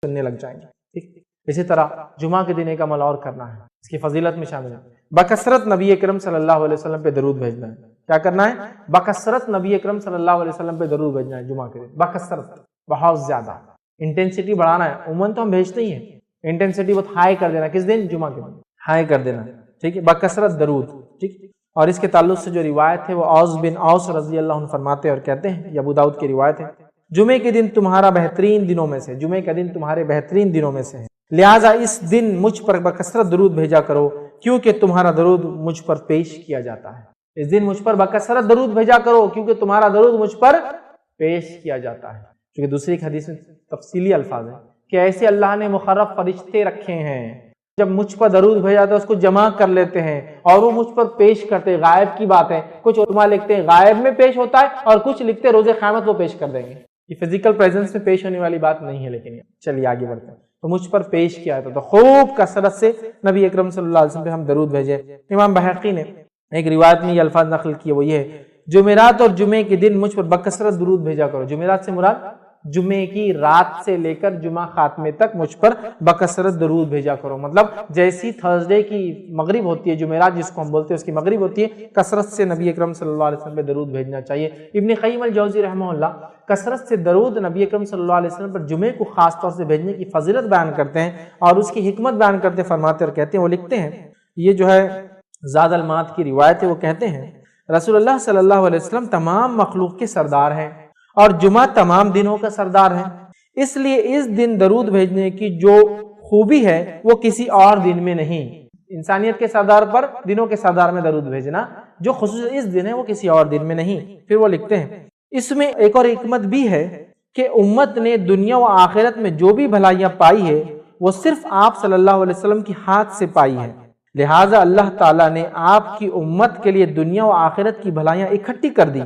سننے لگ جائیں گے. ٹھیک. اسی طرح جمعہ کے دن ایک عمل اور کرنا ہے، اس کی فضیلت میں شامل ہے، بکثرت نبی اکرم صلی اللہ علیہ وسلم پہ درود بھیجنا ہے. کیا کرنا ہے؟ بکثرت نبی اکرم صلی اللہ علیہ وسلم پہ درود بھیجنا ہے جمعہ کے دن. بکثرت، بہت زیادہ انٹینسٹی بڑھانا ہے. عموماً تو ہم بھیجتے ہی ہیں، انٹینسٹی بہت ہائی کر دینا. کس دن؟ جمعہ کے دن ہائی کر دینا. ٹھیک ہے، بکثرت درود. ٹھیک. اور اس کے تعلق سے جو روایت ہے وہ اوس بن اوس رضی اللہ عنہ فرماتے اور کہتے ہیں، یہ ابو داؤد کی روایت ہے، جمعے کے دن تمہارا بہترین دنوں میں سے، جمعے کا دن تمہارے بہترین دنوں میں سے ہے، لہٰذا اس دن مجھ پر بکثرت درود بھیجا کرو کیونکہ تمہارا درود مجھ پر پیش کیا جاتا ہے. اس دن مجھ پر بکثرت درود بھیجا کرو کیونکہ تمہارا درود مجھ پر پیش کیا جاتا ہے. کیونکہ دوسری حدیث میں تفصیلی الفاظ ہیں کہ ایسے اللہ نے مقرب فرشتے رکھے ہیں، جب مجھ پر درود بھیجا تو اس کو جمع کر لیتے ہیں اور وہ مجھ پر پیش کرتے ہیں. غائب کی بات ہے، کچھ علماء لکھتے ہیں غائب میں پیش ہوتا ہے اور کچھ لکھتے ہیں روز قیامت وہ پیش کر دیں گے. یہ فزیکل پریزنس میں پیش ہونے والی بات نہیں ہے، لیکن چلیے آگے بڑھتے ہیں. تو مجھ پر پیش کیا تھا، تو خوب کثرت سے نبی اکرم صلی اللہ علیہ وسلم پہ ہم درود بھیجے. امام بحقی نے ایک روایت میں یہ الفاظ نقل کیے، وہ یہ ہے جمعرات اور جمعے کے دن مجھ پر بکثرت درود بھیجا کرو. جمعرات سے مراد جمعے کی رات سے لے کر جمعہ خاتمے تک مجھ پر بکثرت درود بھیجا کرو. مطلب جیسی تھرسڈے کی مغرب ہوتی ہے، جمعرات جس کو ہم بولتے ہیں اس کی مغرب ہوتی ہے، کثرت سے نبی اکرم صلی اللہ علیہ وسلم پہ درود بھیجنا چاہیے. ابن قیم الجوزی رحمہ اللہ کثرت سے درود نبی اکرم صلی اللہ علیہ وسلم پر جمعے کو خاص طور سے بھیجنے کی فضیلت بیان کرتے ہیں اور اس کی حکمت بیان کرتے فرماتے اور کہتے ہیں، وہ لکھتے ہیں، یہ جو ہے زاد المعاد کی روایت ہے، وہ کہتے ہیں رسول اللہ صلی اللہ علیہ وسلم تمام مخلوق کے سردار ہیں اور جمعہ تمام دنوں کا سردار ہے، اس لیے اس دن درود بھیجنے کی جو خوبی ہے وہ کسی اور دن میں نہیں. انسانیت کے سردار پر دنوں کے سردار میں درود بھیجنا جو خصوص اس دن ہے وہ کسی اور دن میں نہیں. پھر وہ لکھتے ہیں اس میں ایک اور حکمت بھی ہے کہ امت نے دنیا و آخرت میں جو بھی بھلائیاں پائی ہے وہ صرف آپ صلی اللہ علیہ وسلم کی ہاتھ سے پائی ہے، لہٰذا اللہ تعالیٰ نے آپ کی امت کے لیے دنیا و آخرت کی بھلائیاں اکٹھی کر دی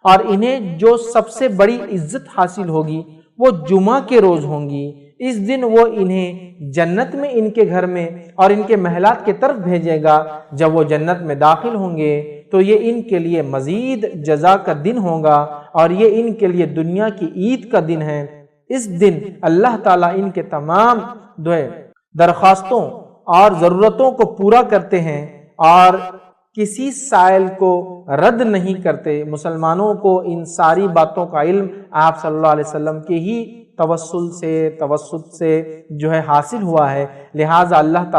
اور انہیں جو سب سے بڑی عزت حاصل ہوگی وہ جمعہ کے روز ہوں گی. اس دن وہ انہیں جنت میں ان کے گھر میں اور ان کے محلات کی طرف بھیجے گا. جب وہ جنت میں داخل ہوں گے تو یہ ان کے لیے مزید جزا کا دن ہوگا اور یہ ان کے لیے دنیا کی عید کا دن ہے. اس دن اللہ تعالیٰ ان کے تمام درخواستوں اور ضرورتوں کو پورا کرتے ہیں اور کسی سائل کو رد نہیں کرتے. مسلمانوں کو ان ساری باتوں کا علم آپ صلی اللہ علیہ وسلم کے ہی توسط سے جو ہے حاصل ہوا ہے، لہٰذا اللہ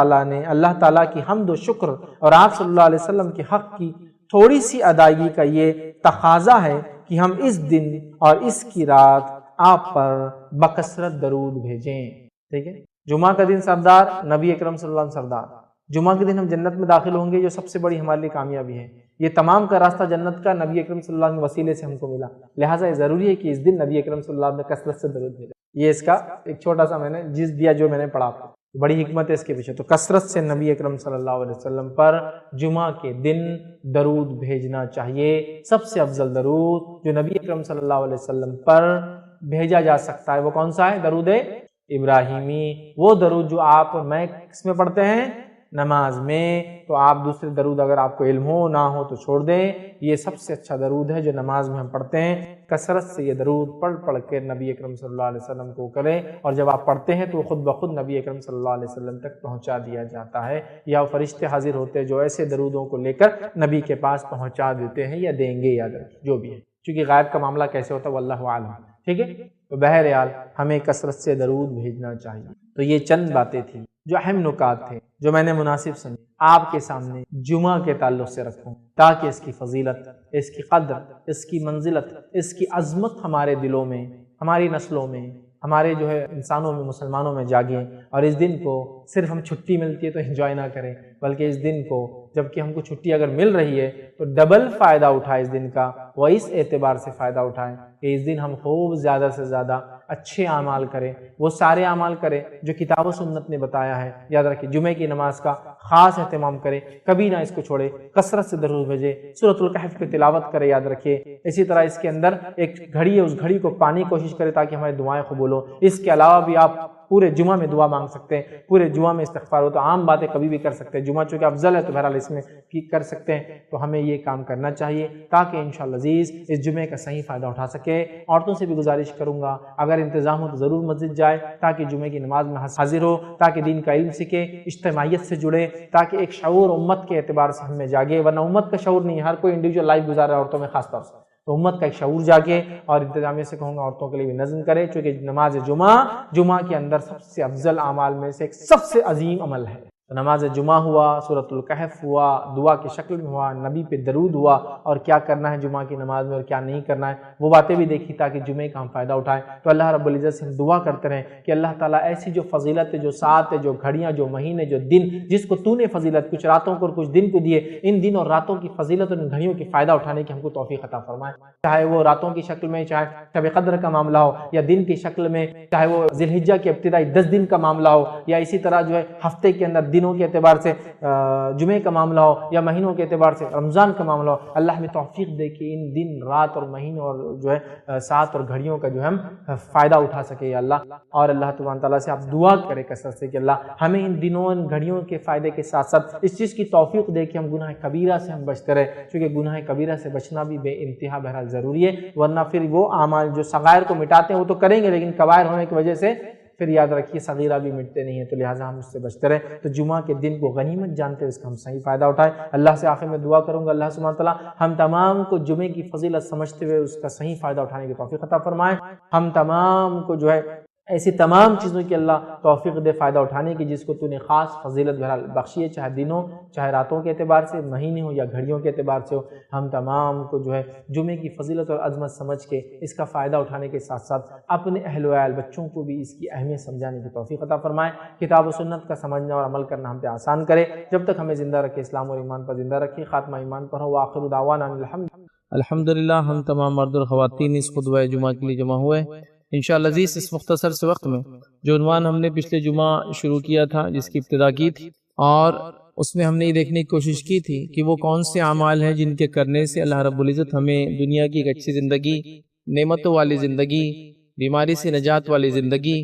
تعالیٰ کی حمد و شکر اور آپ صلی اللہ علیہ وسلم کے حق کی تھوڑی سی ادائیگی کا یہ تقاضا ہے کہ ہم اس دن اور اس کی رات آپ پر بکثرت درود بھیجیں. ٹھیک ہے، جمعہ کا دن سردار، نبی اکرم صلی اللہ علیہ وسلم سردار. جمعہ کے دن ہم جنت میں داخل ہوں گے جو سب سے بڑی ہمارے لیے کامیابی ہے. یہ تمام کا راستہ جنت کا نبی اکرم صلی اللہ علیہ وسلم کے وسیلے سے ہم کو ملا، لہٰذا یہ ضروری ہے کہ اس دن نبی اکرم صلی اللہ علیہ وسلم نے کثرت سے درود بھیجا. یہ اس کا ایک چھوٹا سا میں نے جز دیا جو میں نے پڑھا تھا، بڑی حکمت ہے اس کے پیچھے. تو کثرت سے نبی اکرم صلی اللہ علیہ وسلم پر جمعہ کے دن درود بھیجنا چاہیے. سب سے افضل درود جو نبی اکرم صلی اللہ علیہ وسلم پر بھیجا جا سکتا ہے وہ کون سا ہے؟ درود ابراہیمی. وہ درود جو آپ میں کس میں پڑھتے ہیں؟ نماز میں. تو آپ دوسرے درود اگر آپ کو علم ہو نہ ہو تو چھوڑ دیں، یہ سب سے اچھا درود ہے جو نماز میں ہم پڑھتے ہیں. کثرت سے یہ درود پڑھ کے نبی اکرم صلی اللہ علیہ وسلم کو کریں اور جب آپ پڑھتے ہیں تو خود بخود نبی اکرم صلی اللہ علیہ وسلم تک پہنچا دیا جاتا ہے، یا فرشتے حاضر ہوتے ہیں جو ایسے درودوں کو لے کر نبی کے پاس پہنچا دیتے ہیں یا دیں گے، یاد رکھیں جو بھی ہے، کیونکہ غائب کا معاملہ کیسے ہوتا ہے واللہ عالم. ٹھیک ہے، تو بہرحال ہمیں کثرت سے درود بھیجنا چاہیے. تو یہ چند باتیں تھیں جو اہم نکات تھے جو میں نے مناسب سمجھی آپ کے سامنے جمعہ کے تعلق سے رکھوں تاکہ اس کی فضیلت، اس کی قدر، اس کی منزلت، اس کی عظمت ہمارے دلوں میں، ہماری نسلوں میں، ہمارے جو ہے انسانوں میں، مسلمانوں میں جاگیں. اور اس دن کو صرف ہم چھٹی ملتی ہے تو انجوائے نہ کریں، بلکہ اس دن کو جبکہ ہم کو چھٹی اگر مل رہی ہے تو ڈبل فائدہ اٹھائیں اس دن کا. وہ اس اعتبار سے فائدہ اٹھائیں کہ اس دن ہم خوب زیادہ سے زیادہ اچھے اعمال کریں، وہ سارے اعمال کریں جو کتاب و سنت نے بتایا ہے. یاد رکھیں جمعے کی نماز کا خاص اہتمام کریں، کبھی نہ اس کو چھوڑے، کثرت سے درود بھیجیں، سورۃ الکہف کی تلاوت کریں. یاد رکھیے اسی طرح اس کے اندر ایک گھڑی ہے، اس گھڑی کو پانی کوشش کریں تاکہ ہماری دعائیں قبول ہوں. اس کے علاوہ بھی آپ پورے جمعہ میں دعا مانگ سکتے ہیں، پورے جمعہ میں استغفار ہو، تو عام باتیں کبھی بھی کر سکتے ہیں، جمعہ چونکہ افضل ہے تو بہرحال اس میں کر سکتے ہیں، تو ہمیں یہ کام کرنا چاہیے تاکہ انشاءاللہ عزیز اس جمعے کا صحیح فائدہ اٹھا سکے۔ عورتوں سے بھی گزارش کروں گا اگر انتظام ہو تو ضرور مسجد جائے تاکہ جمعے کی نماز میں حاضر ہو، تاکہ دین کا علم سیکھے، اجتماعیت سے جڑے، تاکہ ایک شعور امت کے اعتبار سے ہم میں جاگے، ورنہ امت کا شعور نہیں، ہر کوئی انڈیویجول لائف گزار رہا ہے عورتوں میں خاص طور سے، تو امت کا ایک شعور جاگے، اور انتظامیہ سے کہوں گا عورتوں کے لیے بھی نظم کرے، چونکہ نماز جمعہ کے اندر سب سے افضل اعمال میں سے ایک سب سے عظیم عمل ہے۔ نماز جمعہ ہوا، سورۃ الکہف ہوا، دعا کی شکل میں ہوا، نبی پہ درود ہوا، اور کیا کرنا ہے جمعہ کی نماز میں اور کیا نہیں کرنا ہے وہ باتیں بھی دیکھی تاکہ جمعے کا ہم فائدہ اٹھائیں۔ تو اللہ رب العزت سے ہم دعا کرتے رہیں کہ اللہ تعالیٰ ایسی جو فضیلت ہے، جو ساعت ہے، جو گھڑیاں، جو مہینے، جو دن، جس کو تو نے فضیلت کچھ راتوں کو اور کچھ دن کو دیے، ان دن اور راتوں کی فضیلت اور ان گھڑیوں کی فائدہ اٹھانے کی ہم کو توفیق عطا فرمائے، چاہے وہ راتوں کی شکل میں، چاہے شب قدر کا معاملہ ہو، یا دن کی شکل میں، چاہے وہ ذی الحجہ کے ابتدائی 10 دن کا معاملہ ہو، یا اسی طرح جو ہے ہفتے کے اندر دنوں کے اعتبار سے جمعے کا معاملہ ہو، یا مہینوں کے اعتبار سے رمضان کا معاملہ ہو، اللہ ہمیں توفیق دے کہ ان دن رات اور مہینوں اور جو ہے ساعت اور گھڑیوں کا جو ہم فائدہ اٹھا سکے یا اللہ۔ اور اللہ تبارک تعالیٰ سے آپ دعا کرے کثرت سے کہ اللہ ہمیں ان دنوں ان گھڑیوں کے فائدے کے ساتھ ساتھ اس چیز کی توفیق دے کہ ہم گناہ کبیرہ سے ہم بچتے رہے، کیونکہ گناہ کبیرہ سے بچنا بھی بے انتہا بہرحال ضروری ہے، ورنہ پھر وہ اعمال جو صغائر کو مٹاتے ہیں وہ تو کریں گے، لیکن کبائر ہونے کی وجہ سے پھر یاد رکھیے صغیرہ بھی مٹتے نہیں ہیں، تو لہٰذا ہم اس سے بچتے رہیں۔ تو جمعہ کے دن کو غنیمت جانتے ہوئے اس کا ہم صحیح فائدہ اٹھائیں۔ اللہ سے آخر میں دعا کروں گا اللہ سبحانہ تعالیٰ ہم تمام کو جمعے کی فضیلت سمجھتے ہوئے اس کا صحیح فائدہ اٹھانے کی توفیق عطا فرمائے، ہم تمام کو جو ہے ایسی تمام چیزوں کی اللہ توفیق دے فائدہ اٹھانے کی جس کو تو نے خاص فضیلت بہرحال بخشی ہے، چاہے دنوں چاہے راتوں کے اعتبار سے، مہینے ہو یا گھڑیوں کے اعتبار سے ہو، ہم تمام کو جو ہے جمعے کی فضیلت اور عظمت سمجھ کے اس کا فائدہ اٹھانے کے ساتھ ساتھ اپنے اہل و عیال بچوں کو بھی اس کی اہمیت سمجھانے کی توفیق عطا فرمائے، کتاب و سنت کا سمجھنا اور عمل کرنا ہم پہ آسان کرے، جب تک ہمیں زندہ رکھے اسلام اور ایمان پر زندہ رکھے، خاتمہ ایمان پر ہو، وآخر دعوانا الحمدللہ ہم تمام مرد اور خواتین اس خطبہ جمعہ کے لیے جمع ہوئے انشاءاللہ عزیز۔ اس مختصر سے وقت میں جو عنوان ہم نے پچھلے جمعہ شروع کیا تھا، جس کی ابتدا کی تھی، اور اس میں ہم نے یہ دیکھنے کی کوشش کی تھی کہ وہ کون سے اعمال ہیں جن کے کرنے سے اللہ رب العزت ہمیں دنیا کی ایک اچھی زندگی، نعمتوں والی زندگی، بیماری سے نجات والی زندگی،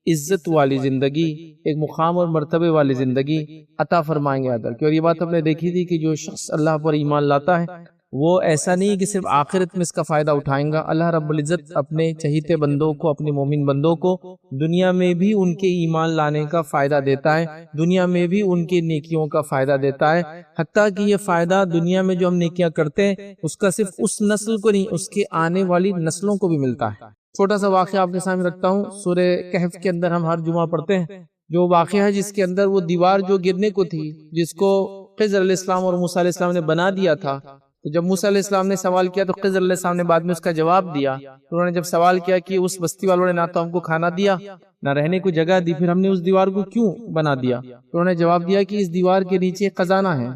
عزت والی زندگی، ایک مقام اور مرتبے والی زندگی عطا فرمائیں گے یاد رکھیں۔ اور یہ بات ہم نے دیکھی تھی کہ جو شخص اللہ پر ایمان لاتا ہے وہ ایسا نہیں کہ صرف آخرت میں اس کا فائدہ اٹھائیں گا، اللہ رب العزت اپنے چہیتے بندوں کو، اپنے مومن بندوں کو دنیا میں بھی ان کے ایمان لانے کا فائدہ دیتا ہے، دنیا میں بھی ان کے نیکیوں کا فائدہ دیتا ہے، حتیٰ کہ یہ فائدہ دنیا میں جو ہم نیکیاں کرتے ہیں اس کا صرف اس نسل کو نہیں، اس کے آنے والی نسلوں کو بھی ملتا ہے۔ چھوٹا سا واقعہ آپ کے سامنے رکھتا ہوں، سورہ کہف کے اندر ہم ہر جمعہ پڑھتے ہیں جو واقعہ ہے جس کے اندر وہ دیوار جو گرنے کو تھی، جس کو خضر علیہ السلام اور موسیٰ علیہ السلام نے بنا دیا تھا، تو جب موسیٰ علیہ السلام نے سوال کیا تو خضر علیہ السلام نے بعد میں اس کا جواب دیا۔ انہوں نے جب سوال کیا کہ اس بستی والوں نے نہ تو ہم کو کھانا دیا نہ رہنے کو جگہ دی، پھر ہم نے اس دیوار کو کیوں بنا دیا؟ تو انہوں نے جواب دیا کہ اس دیوار کے نیچے خزانہ ہے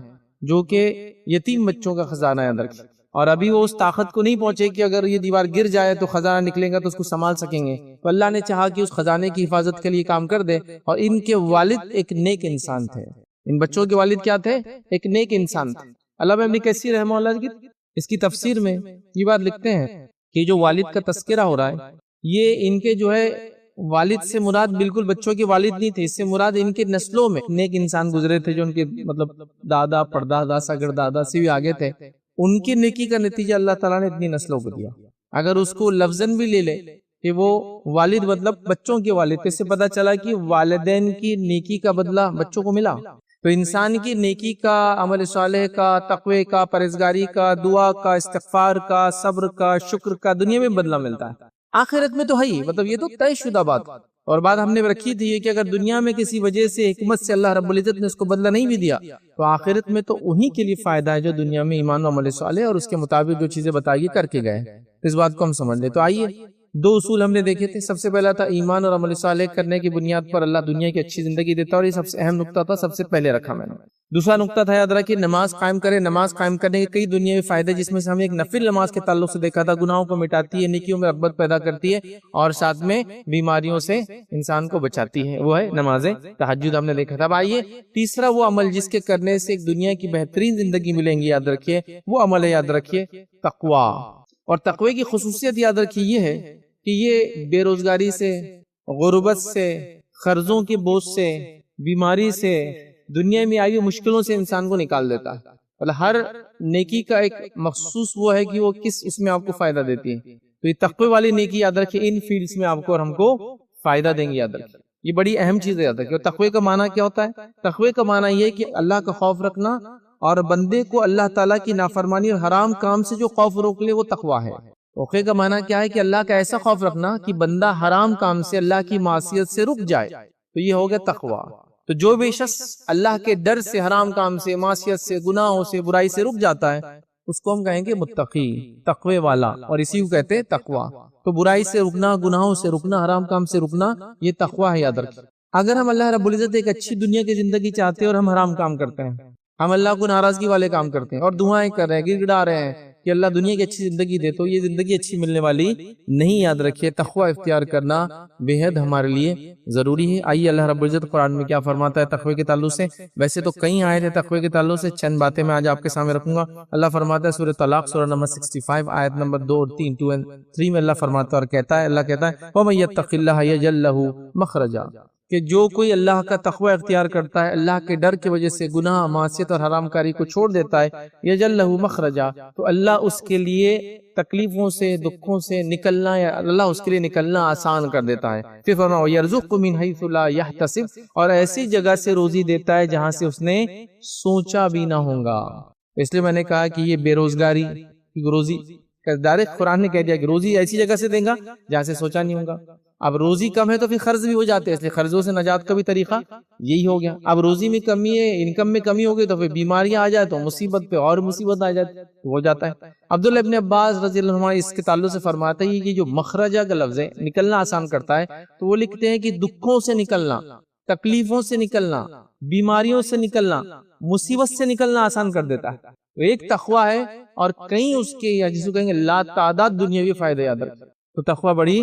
جو کہ یتیم بچوں کا خزانہ ہے اندر، اور ابھی وہ اس طاقت کو نہیں پہنچے کہ اگر یہ دیوار گر جائے تو خزانہ نکلے گا تو اس کو سنبھال سکیں گے، تو اللہ نے چاہا کہ اس خزانے کی حفاظت کے لیے کام کر دے، اور ان کے والد ایک نیک انسان تھے، ان بچوں کے والد کیا تھے؟ ایک نیک انسان تھے۔ علامہ ابن کثیر رحمہ اللہ کی اس کی تفسیر میں یہ بات لکھتے ہیں کہ جو والد کا تذکرہ ہو رہا ہے یہ ان کے جو ہے والد سے مراد بالکل بچوں کے والد نہیں تھے، اس سے مراد ان کے نسلوں میں نیک انسان گزرے تھے جو ان کے مطلب دادا پردادا سگر دادا سے بھی آگے تھے، ان کی نیکی کا نتیجہ اللہ تعالیٰ نے اتنی نسلوں کو دیا۔ اگر اس کو لفظاً بھی لے لے کہ وہ والد مطلب بچوں کے والد، اس سے پتہ چلا کہ والدین کی نیکی کا بدلہ بچوں کو ملا۔ تو انسان کی نیکی کا، عمل صالح کا، تقوی کا، پرہیزگاری کا، دعا کا، استغفار کا، صبر کا، شکر کا دنیا میں بدلہ ملتا ہے، آخرت میں تو ہے ہی، مطلب یہ تو طے شدہ بات۔ اور بات ہم نے رکھی تھی کہ اگر دنیا میں کسی وجہ سے حکمت سے اللہ رب العزت نے اس کو بدلہ نہیں بھی دیا تو آخرت میں تو انہی کے لیے فائدہ ہے جو دنیا میں ایمان و عمل صالح اور اس کے مطابق جو چیزیں بتائی کر کے گئے، اس بات کو ہم سمجھ لیں۔ تو آئیے دو اصول ہم نے دیکھے تھے، سب سے پہلا تھا ایمان اور عمل صالح کرنے کی بنیاد پر اللہ دنیا کی اچھی زندگی دیتا ہے، اور یہ سب سے اہم نقطہ تھا، سب سے پہلے رکھا میں نے۔ دوسرا نقطہ تھا یاد رکھیں نماز قائم کرے، نماز قائم کرنے کے کئی دنیاوی فائدے، جس میں سے ہم ایک نفل نماز کے تعلق سے دیکھا تھا، گناہوں کو مٹاتی ہے، نیکیوں میں رغبت پیدا کرتی ہے، اور ساتھ میں بیماریوں سے انسان کو بچاتی ہے، وہ ہے نماز تہجد ہم نے دیکھا تھا۔ اب آئیے تیسرا وہ عمل جس کے کرنے سے ایک دنیا کی بہترین زندگی ملیں گی، یاد رکھیے وہ عمل ہے، یاد رکھیے تقوی۔ اور تقوی کی خصوصیت یاد رکھیے یہ ہے کہ یہ بے روزگاری سے، غربت سے، قرضوں کے بوجھ سے، بیماری سے، دنیا میں آئی ہوئی مشکلوں سے انسان کو نکال دیتا ہے۔ مطلب ہر نیکی کا ایک مخصوص وہ ہے کہ وہ کس اس میں آپ کو فائدہ دیتی ہے۔ تو یہ تقوی والی نیکی یاد رکھیں، ان فیلڈز میں آپ کو اور ہم کو فائدہ دیں گے، یاد رکھیں، یہ بڑی اہم چیز ہے یاد رکھیں۔ اور تقوی کا معنی کیا ہوتا ہے؟ تقوی کا معنی یہ ہے کہ اللہ کا خوف رکھنا اور بندے کو اللہ تعالیٰ کی نافرمانی اور حرام کام سے جو خوف روک لے، وہ تقوی ہے۔ تقوی کا معنی کیا ہے کہ اللہ کا ایسا خوف رکھنا کہ بندہ حرام کام سے، اللہ کی معصیت سے رک جائے، تو یہ ہو گیا تقوی۔ تو جو بے شخص اللہ کے ڈر سے، حرام کام سے، معصیت سے، گناہوں سے، برائی سے رک جاتا ہے، اس کو ہم کہیں گے متقی، تقوی والا، اور اسی کو کہتے ہیں تقوی۔ تو برائی سے رکنا، گناہوں سے رکنا، حرام کام سے رکنا، یہ تقوی ہے، یاد رکھیں۔ اگر ہم اللہ رب العزت ایک اچھی دنیا کی زندگی چاہتے ہیں اور ہم حرام کام کرتے ہیں، ہم اللہ کو ناراضگی والے کام کرتے ہیں اور دعائیں کر رہے ہیں، گڑ گڑا رہے ہیں کہ اللہ دنیا کی اچھی زندگی دے، تو یہ زندگی اچھی ملنے والی نہیں، یاد رکھیے۔ تقوی اختیار کرنا بے حد ہمارے لیے ضروری ہے۔ آئیے اللہ رب العزت قرآن میں کیا فرماتا ہے تقوی کے تعلق سے۔ ویسے تو کئی آیت ہیں تقوی کے تعلق سے، چند باتیں میں آج آپ کے سامنے رکھوں گا۔ اللہ فرماتا ہے سورہ طلاق سورہ نمبر 65 آیت نمبر 2 اور 3 2 and 3 میں اللہ فرماتا ہے اور کہتا ہے، اللہ کہتا ہے وَمَن يَتَّقِ اللَّهَ يَجْعَل لَّهُ مَخْرَجًا، کہ جو کوئی اللہ کا تقوی اختیار کرتا ہے، اللہ کے ڈر کی وجہ سے گناہ، معصیت اور حرام کاری کو چھوڑ دیتا ہے، یجعل لہ مخرجا، تو اللہ اس کے لیے تکلیفوں سے، دکھوں سے نکلنا، یا اللہ اس کے لیے نکلنا آسان کر دیتا ہے۔ پھر فرمایا وَيَرْزُقْهُ مِنْ حَيْثُ لَا يَحْتَسِبُ، اور ایسی جگہ سے روزی دیتا ہے جہاں سے اس نے سوچا بھی نہ ہوگا۔ اس لیے میں نے کہا کہ یہ بے روزگاری کی روزی ڈائریکٹ قرآن نے کہہ دیا کہ روزی ایسی جگہ سے دیں گا جہاں سے سوچا نہیں ہوگا۔ اب روزی کم ہے تو پھر قرض بھی ہو جاتے ہیں، اس لیے قرضوں سے نجات کا بھی طریقہ یہی ہو گیا۔ اب روزی میں کمی ہے، انکم میں کمی ہو گئی تو پھر بیماریاں آ جائے تو مصیبت پہ اور مصیبت آ جاتی ہو جاتا ہے۔ عبداللہ ابن عباس رضی اللہ عنہ اس کے تعلق سے فرماتا ہے کہ جو مخرجہ کا لفظ ہے، نکلنا آسان کرتا ہے، تو وہ لکھتے ہیں کہ دکھوں سے نکلنا، تکلیفوں سے نکلنا، بیماریوں سے نکلنا، مصیبت سے نکلنا آسان کر دیتا ہے۔ تو ایک تقوی ہے اور کئی اس کے، یا جس کو کہیں گے لا تعداد دنیاوی فائدے، یاد رکھیں۔ تو تقوی بڑی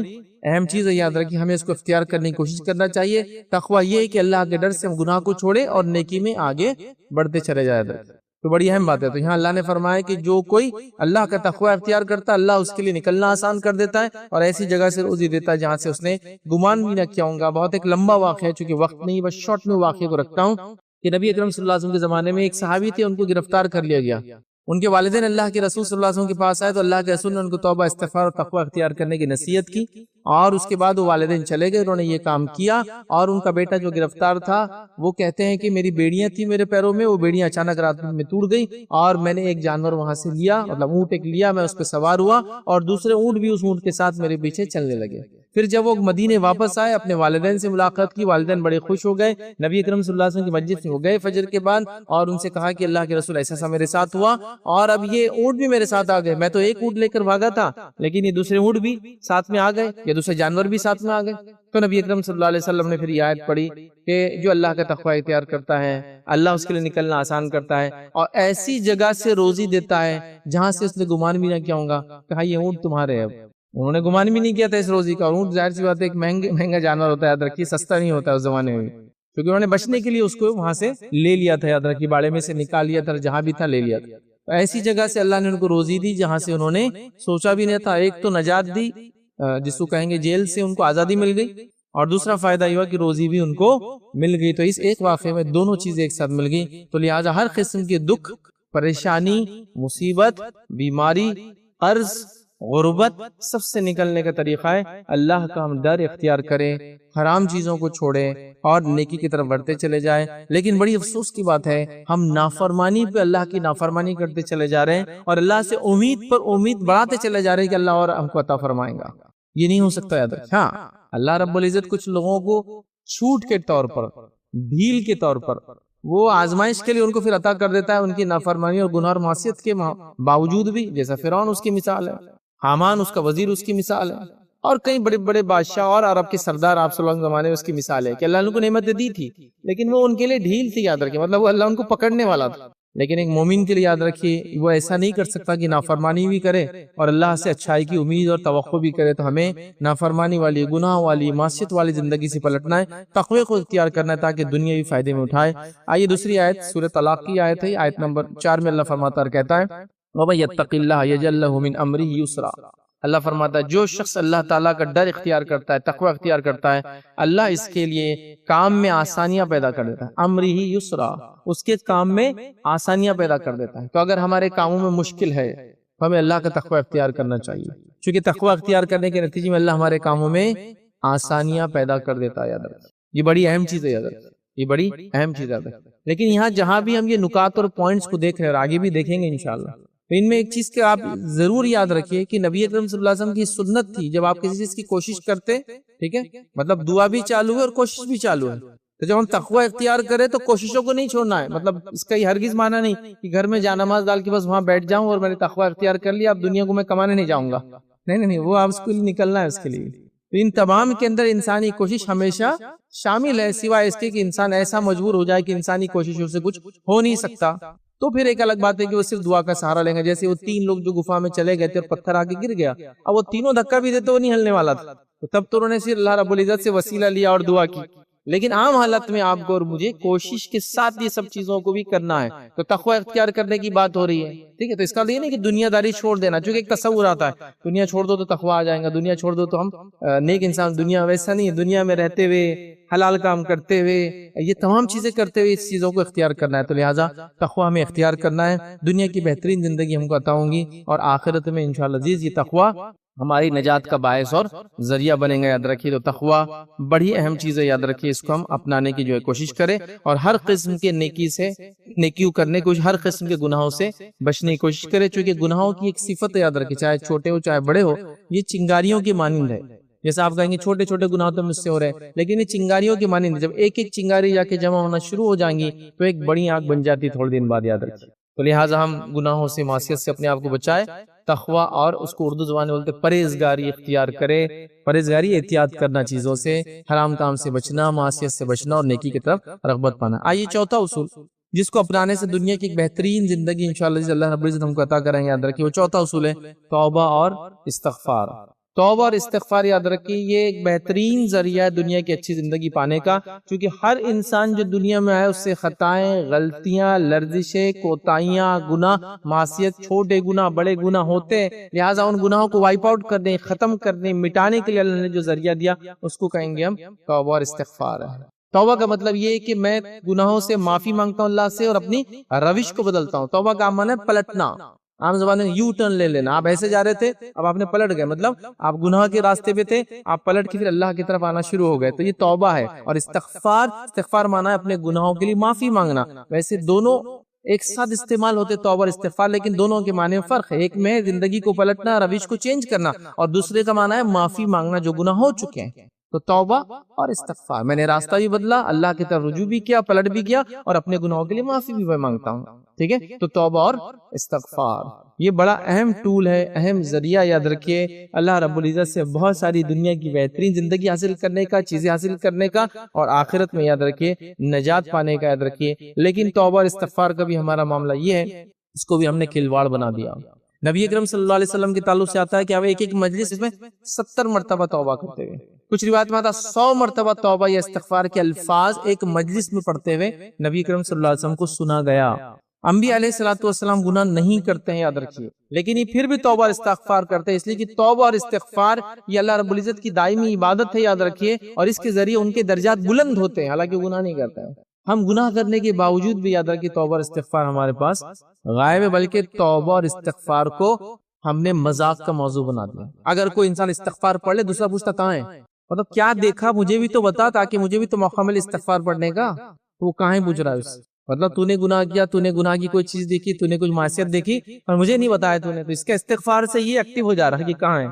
اہم چیز ہے، یاد رکھیں، ہمیں اس کو اختیار کرنے کی کوشش کرنا چاہیے۔ تقوی یہ ہے کہ اللہ کے ڈر سے ہم گناہ کو چھوڑے اور نیکی میں آگے بڑھتے چلے جائیں۔ تو بڑی اہم بات ہے۔ تو یہاں اللہ نے فرمایا کہ جو کوئی اللہ کا تقوی اختیار کرتا ہے، اللہ اس کے لیے نکلنا آسان کر دیتا ہے اور ایسی جگہ سے روزی دیتا ہے جہاں سے اس نے گمان بھی نہ کیا ہوگا۔ بہت ایک لمبا واقعہ ہے، چونکہ وقت نہیں، بس شارٹ میں واقعے کو رکھتا ہوں کہ نبی اکرم صلی اللہ علیہ وسلم کے زمانے میں ایک صحابی تھے، ان کو گرفتار کر لیا گیا۔ ان کے والدین اللہ کے رسول صلی اللہ علیہ وسلم کے پاس آئے تو اللہ کے رسول نے ان کو توبہ، استغفار اور تقوی اختیار کرنے کی نصیحت کی، اور اس کے بعد وہ والدین چلے گئے، انہوں نے یہ کام کیا۔ اور ان کا بیٹا جو گرفتار تھا وہ کہتے ہیں کہ میری بیڑیاں تھیں میرے پیروں میں، وہ بیڑیاں اچانک رات میں ٹوٹ گئی اور میں نے ایک جانور وہاں سے لیا، مطلب اونٹ ایک لیا، میں اس پہ سوار ہوا اور دوسرے اونٹ بھی اس اونٹ کے ساتھ میرے پیچھے چلنے لگے۔ پھر جب وہ مدینے واپس آئے، اپنے والدین سے ملاقات کی، والدین بڑے خوش ہو گئے، نبی اکرم صلی اللہ علیہ وسلم کی مسجد میں وہ گئے فجر کے بعد اور ان سے کہا کہ اللہ کے رسول ایسا میرے ساتھ ہوا اور اب یہ اونٹ بھی میرے ساتھ آ گئے، میں تو ایک اونٹ لے کر بھاگا تھا لیکن یہ دوسرے اونٹ بھی ساتھ میں آ گئے، یہ دوسرے جانور بھی ساتھ میں آ گئے۔ تو نبی اکرم صلی اللہ علیہ وسلم نے پھر یہ آیت پڑھی کہ جو اللہ کا تقوی اختیار کرتا ہے، اللہ اس کے لیے نکلنا آسان کرتا ہے اور ایسی جگہ سے روزی دیتا ہے جہاں سے اس نے گمان بھی نہ کیا ہوگا۔ کہا یہ اونٹ تمہارے ہیں۔ انہوں نے گمان بھی نہیں کیا تھا اس روزی کا، اور اونٹ ظاہر سی بات ہے ایک مہنگا جانور ہوتا ہے، یاد رکھیے، سستا نہیں ہوتا اس زمانے میں، کیونکہ انہوں نے بچنے کے لیے اس کو وہاں سے لے لیا تھا، یاد رکھیے، باڑے میں سے نکال لیا تھا، جہاں بھی تھا لے لیا تھا۔ ایسی جگہ سے اللہ نے ان کو روزی دی جہاں سے انہوں نے سوچا بھی نہیں تھا۔ ایک تو نجات دی، جس کو کہیں گے جیل سے ان کو آزادی مل گئی، اور دوسرا فائدہ یہ ہوا کہ روزی بھی ان کو مل گئی۔ تو اس ایک واقعے میں دونوں چیزیں ایک ساتھ مل گئی۔ تو لہٰذا ہر قسم کے دکھ، پریشانی، مصیبت، بیماری، قرض، غربت، سب سے نکلنے کا طریقہ ہے اللہ کا ہم ڈر اختیار کریں، حرام چیزوں کو چھوڑیں اور نیکی کی طرف بڑھتے چلے جائیں۔ لیکن بڑی افسوس کی بات ہے، ہم نافرمانی پہ اللہ کی نافرمانی کرتے چلے جا رہے ہیں اور اللہ سے امید پر امید بڑھاتے چلے جا رہے ہیں کہ اللہ اور ہم کو عطا فرمائیں گا۔ یہ نہیں ہو سکتا، یاد رکھیں۔ ہاں، اللہ رب العزت کچھ لوگوں کو چھوٹ کے طور پر، ڈھیل کے طور پر، وہ آزمائش کے لیے ان کو پھر عطا کر دیتا ہے، ان کی نافرمانی اور گناہ اور معصیت کے باوجود بھی، جیسا فرعون اس کی مثال ہے، حامان اس کا وزیر اس کی مثال ہے، اور کئی بڑے بڑے بادشاہ اور عرب کے سردار آپ صلی اللہ علیہ وسلم زمانے میں اس کی مثال ہے کہ اللہ نے ان کو نعمتیں دی تھی لیکن وہ ان کے لیے ڈھیل تھی، یاد رکھیں، مطلب وہ اللہ ان کو پکڑنے والا تھا۔ لیکن ایک مومن کے لیے یاد رکھیے وہ ایسا نہیں کر سکتا کہ نافرمانی بھی کرے اور اللہ سے اچھائی کی امید اور توقع بھی کرے۔ تو ہمیں نافرمانی والی، گناہ والی، معصیت والی زندگی سے پلٹنا ہے، تقوی کو اختیار کرنا ہے تاکہ دنیاوی فائدے میں اٹھائے۔ آئیے دوسری آیت سورہ طلاق کی آیت ہے، آیت نمبر 4 میں اللہ فرماتا ہے، کہتا ہے وَمَن يَتَّقِ اللَّهَ يَجْعَل لَّهُ مِنْ أَمْرِهِ يُسْرًا، اللہ فرماتا ہے جو شخص اللہ تعالیٰ کا ڈر اختیار کرتا ہے، تقوی اختیار کرتا ہے، اللہ اس کے لیے کام میں آسانیاں پیدا کر دیتا ہے، امری یسرا، اس کے کام میں آسانیاں پیدا کر دیتا ہے۔ تو اگر ہمارے کاموں میں مشکل ہے تو ہمیں اللہ کا تقوی اختیار کرنا چاہیے، چونکہ تقوی اختیار کرنے کے نتیجے میں اللہ ہمارے کاموں میں آسانیاں پیدا کر دیتا ہے۔ یاد رکھیں، یہ بڑی اہم چیز ہے، یاد رکھیں، یہ بڑی اہم چیز ہے۔ لیکن یہاں جہاں بھی ہم یہ نکات اور پوائنٹس کو دیکھ رہے ہیں اور آگے بھی دیکھیں گے انشاءاللہ، تو ان میں ایک چیز کہ آپ ضرور یاد رکھیے کہ نبی اکرم صلی اللہ علیہ وسلم کی سنت تھی، جب آپ کسی چیز کی کوشش کرتے، ٹھیک ہے، مطلب دعا بھی چالو ہے اور کوشش بھی چالو ہے، تو جب ہم تقوی اختیار کریں تو کوششوں کو نہیں چھوڑنا ہے۔ مطلب اس کا یہ ہرگز معنی نہیں کہ گھر میں جانماز ڈال کے بس وہاں بیٹھ جاؤں اور میں نے تقوی اختیار کر لیا، اب دنیا کو میں کمانے نہیں جاؤں گا، نہیں، وہ آپ اس کے لیے نکلنا ہے، اس کے لیے۔ تو ان تمام کے اندر انسانی کوشش ہمیشہ شامل ہے، سوائے اس کے کہ انسان ایسا مجبور ہو جائے کہ انسانی کوششوں سے کچھ ہو نہیں سکتا، تو پھر ایک الگ بات ہے کہ وہ صرف دعا کا سہارا لیں گے۔ جیسے وہ 3 لوگ جو گفا میں چلے گئے تھے اور پتھر آ کے گر گیا، اب وہ تینوں دھکا بھی دیتے وہ نہیں ہلنے والا تھا، تو تب تو انہوں نے صرف اللہ رب العزت سے وسیلہ لیا اور دعا کی۔ لیکن عام حالت میں آپ کو اور مجھے کوشش کے ساتھ یہ سب چیزوں کو بھی کرنا ہے، تو تقوی اختیار کرنے کی بات ہو رہی ہے، ٹھیک ہے۔ تو اس کا یہ نہیں کہ دنیا داری چھوڑ دینا، چونکہ ایک تصور آتا ہے دنیا چھوڑ دو تو تقوی آ جائیں گا، دنیا چھوڑ دو تو ہم نیک انسان۔ دنیا ویسا نہیں ہے، دنیا میں رہتے ہوئے حلال کام کرتے ہوئے یہ تمام چیزیں کرتے ہوئے اس چیزوں کو اختیار کرنا ہے، تو لہٰذا تقوی ہمیں اختیار کرنا ہے۔ دنیا کی بہترین زندگی ہم کو عطا ہوں گی اور آخرت میں انشاءاللہ عزیز یہ تقوی ہماری نجات کا باعث اور ذریعہ بنیں گا، یاد رکھیے۔ تو تقوی بڑی اہم چیز ہے، یاد رکھیے، اس کو ہم اپنانے کی جو ہے کوشش کریں اور ہر قسم کے نیکیوں کرنے کو، ہر قسم کے گناہوں سے بچنے کی کوشش کریں، چونکہ گناہوں کی ایک صفت ہے، یاد رکھیے، چاہے چھوٹے ہو چاہے بڑے ہو، یہ چنگاریوں کی مانند ہے۔ جیسے آپ کہیں گے چھوٹے چھوٹے گناہ تو مجھ سے ہو رہے ہیں، لیکن یہ چنگاریوں کی مانند، جب ایک ایک چنگاری جا کے جمع ہونا شروع ہو جائیں گی تو ایک بڑی آگ بن جاتی تھوڑے دن بعد، یاد رکھیے۔ تو لہٰذا ہم گناہوں سے، معصیت سے اپنے آپ کو بچائے، تقوی اور اس کو اردو زبان میں بولتے پرہیزگاری اختیار کرے۔ پرہیزگاری احتیاط کرنا چیزوں سے، حرام کام سے بچنا، معصیت سے بچنا اور نیکی کی طرف رغبت پانا۔ آئیے چوتھا اصول جس کو اپنانے سے دنیا کی ایک بہترین زندگی انشاءاللہ اللہ رب العزت ہم کو عطا کریں گے، یاد رکھیے، وہ چوتھا اصول ہے توبہ اور استغفار۔ توبہ اور استغفار، یاد رکھیے، یہ ایک بہترین ذریعہ ہے دنیا کی اچھی زندگی پانے کا، کیونکہ ہر انسان جو دنیا میں آئے اس سے خطائیں، غلطیاں، لرزشیں، کوتاہیاں، گناہ، معصیت، چھوٹے گناہ، بڑے گناہ ہوتے ہیں، لہٰذا ان گناہوں کو وائپ آؤٹ کرنے، ختم کرنے، مٹانے کے لیے اللہ نے جو ذریعہ دیا اس کو کہیں گے ہم توبہ اور استغفار ہے۔ توبہ کا مطلب یہ ہے کہ میں گناہوں سے معافی مانگتا ہوں اللہ سے اور اپنی روش کو بدلتا ہوں۔ توبہ کا معنی ہے پلٹنا، عام زبان میں یو ٹرن لے لینا۔ آپ ایسے جا رہے تھے، اب آپ نے پلٹ گئے، مطلب آپ گناہ کے راستے پہ تھے، آپ پلٹ کے پھر اللہ کی طرف آنا شروع ہو گئے، تو یہ توبہ ہے۔ اور استغفار مانا ہے اپنے گناہوں کے لیے معافی مانگنا۔ ویسے دونوں ایک ساتھ استعمال ہوتے توبہ اور استغفار، لیکن دونوں کے معنی میں فرق ہے۔ ایک میں زندگی کو پلٹنا، روش کو چینج کرنا، اور دوسرے کا معنی ہے معافی مانگنا جو گناہ ہو چکے ہیں۔ تو توبہ اور استغفار، میں نے راستہ بھی بدلا، اللہ کی طرف رجوع بھی کیا، پلٹ بھی کیا، اور اپنے گناہوں کے لیے معافی بھی میں مانگتا ہوں، ٹھیک ہے۔ تو توبہ اور استغفار یہ بڑا اہم ٹول ہے، اہم ذریعہ، یاد رکھیے، اللہ رب العزت سے بہت ساری دنیا کی بہترین زندگی حاصل کرنے کا، چیزیں حاصل کرنے کا، اور آخرت میں یاد رکھیے نجات پانے کا، یاد رکھیے۔ لیکن توبہ اور استغفار کا بھی ہمارا معاملہ یہ ہے، اس کو بھی ہم نے کھلواڑ بنا دیا۔ نبی اکرم صلی اللہ علیہ وسلم کے تعلق سے آتا ہے کہ آپ ایک مجلس میں 70 مرتبہ توبہ کرتے ہوئے، کچھ روایت میں آتا 100 مرتبہ توبہ یا استغفار کے الفاظ ایک مجلس میں پڑھتے ہوئے نبی اکرم صلی اللہ علیہ وسلم کو سنا گیا۔ انبیاء علیہ السلام گناہ نہیں کرتے ہیں، یاد رکھیے، لیکن یہ پھر بھی توبہ اور استغفار کرتے ہیں، اس لیے کہ توبہ اور استغفار یہ اللہ رب العزت کی دائمی عبادت ہے، یاد رکھیے، اور اس کے ذریعے ان کے درجات بلند ہوتے ہیں، حالانکہ گناہ نہیں کرتے ہیں۔ ہم گناہ کرنے کے باوجود بھی یاد رکھیے توبہ اور استغفار ہمارے پاس غائب ہے، بلکہ توبہ اور استغفار کو ہم نے مذاق کا موضوع بنا دیا۔ اگر کوئی انسان استغفار پڑھ لے، دوسرا پوچھتا کہاں ہے، مطلب کیا دیکھا مجھے بھی تو بتا، تاکہ مجھے بھی تو موقع ملے استغفار پڑھنے کا، تو وہ کہاں ہی پوچھ رہا ہے اس، مطلب تو نے گناہ کیا، تو نے گناہ کی کوئی چیز دیکھی، تو نے کچھ معصیت دیکھی اور مجھے نہیں بتایا تو نے، تو اس کا استغفار سے یہ ایکٹیو ہو جا رہا ہے کہ کہاں ہے،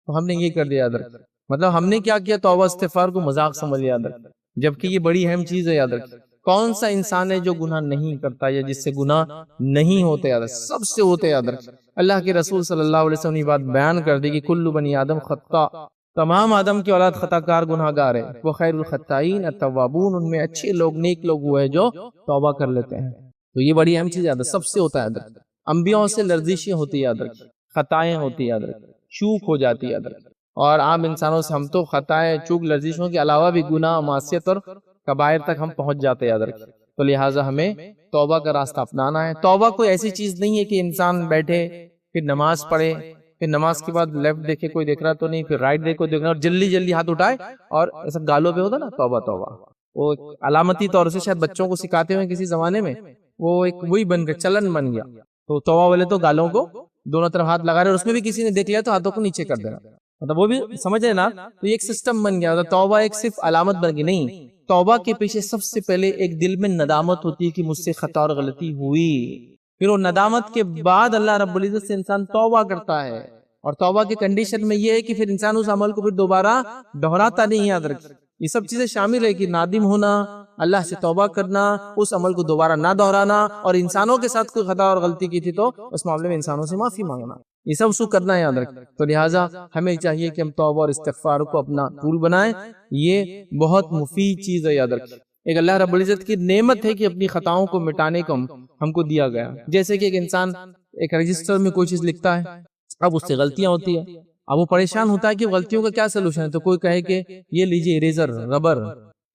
تو ہم نے یہ کر دیا، یاد رکھ، مطلب ہم نے کیا کیا، توبہ استغفار کو مذاق سمجھ لیا، یاد رکھ، جبکہ یہ بڑی اہم چیز ہے، یاد رکھ۔ کون سا انسان ہے جو گناہ نہیں کرتا یا جس سے گناہ نہیں ہوتے، یاد رکھ، سب سے ہوتے، یاد رکھ۔ اللہ کے رسول صلی اللہ علیہ وسلم نے بات بیان کر دی کہ کل بنی آدم خطا، تمام آدم کی اولاد خطا کار، گناہ گار ہے، وہ خیر الخطائین التوابون، ان میں اچھے لوگ، نیک لوگ وہ ہے جو توبہ کر لیتے ہیں۔ تو یہ بڑی اہم چیز، یاد رکھ، سب سے ہوتا ہے، یاد رکھ۔ انبیاء سے لرزشیں ہوتی، یاد رکھ، خطائیں ہوتی، یاد رکھ، چوک ہو جاتی، یاد رکھ، اور عام انسانوں سے ہم تو خطائیں، چوک، لرزشوں کے علاوہ بھی گناہ، معصیت اور کبائر تک ہم پہنچ جاتے، یاد رکھ۔ تو لہٰذا ہمیں توبہ کا راستہ اپنانا ہے۔ توبہ کوئی ایسی چیز نہیں ہے کہ انسان بیٹھے پھر نماز پڑھے پھر نماز کے بعد لیفٹ دیکھے کوئی دیکھ رہا تو نہیں، پھر رائٹ دیکھے کوئی دیکھ رہا، اور جلدی جلدی ہاتھ اٹھائے اور ایسا گالوں پہ ہوتا نا توبہ توبہ، وہ علامتی طور سے شاید بچوں کو سکھاتے ہوئے کسی زمانے میں، وہ ایک وہی بن گیا، چلن بن گیا. تو توبہ والے تو گالوں کو دونوں طرف ہاتھ لگا رہے، اور اس میں بھی کسی نے دیکھ لیا تو ہاتھوں کو نیچے کر دینا، مطلب وہ بھی سمجھ رہے نا. تو یہ ایک سسٹم بن گیا، توبہ ایک صرف علامت بن گئی نہیں. توبہ کے پیچھے سب سے پہلے ایک دل میں ندامت ہوتی ہے کہ مجھ سے خطا اور غلطی ہوئی، پھر وہ ندامت کے بعد اللہ رب العزت سے انسان توبہ کرتا ہے. اور توبہ کے کنڈیشن میں یہ ہے کہ پھر انسان اس عمل کو پھر دوبارہ دہراتا نہیں. یاد رکھیں یہ سب چیزیں شامل ہے کہ نادم ہونا، اللہ سے توبہ کرنا، اس عمل کو دوبارہ نہ دہرانا، اور انسانوں کے ساتھ کوئی خطا اور غلطی کی تھی تو اس معاملے میں انسانوں سے معافی مانگنا، یہ سب سو کرنا ہے. یاد رکھیں تو لہٰذا ہمیں چاہیے کہ ہم توبہ اور استغفار کو اپنا ٹول بنائیں. یہ بہت مفید چیز ہے. یاد رکھیں ایک اللہ رب العزت کی نعمت ہے کہ اپنی خطاؤں کو مٹانے کو ہم کو دیا گیا. جیسے کہ ایک انسان ایک رجسٹر میں کوئی چیز لکھتا ہے، اب اس سے غلطیاں ہوتی ہیں، اب وہ پریشان ہوتا ہے کہ غلطیوں کا کیا سلوشن ہے. تو کوئی کہے کہ یہ لیجئے اریزر، ربر،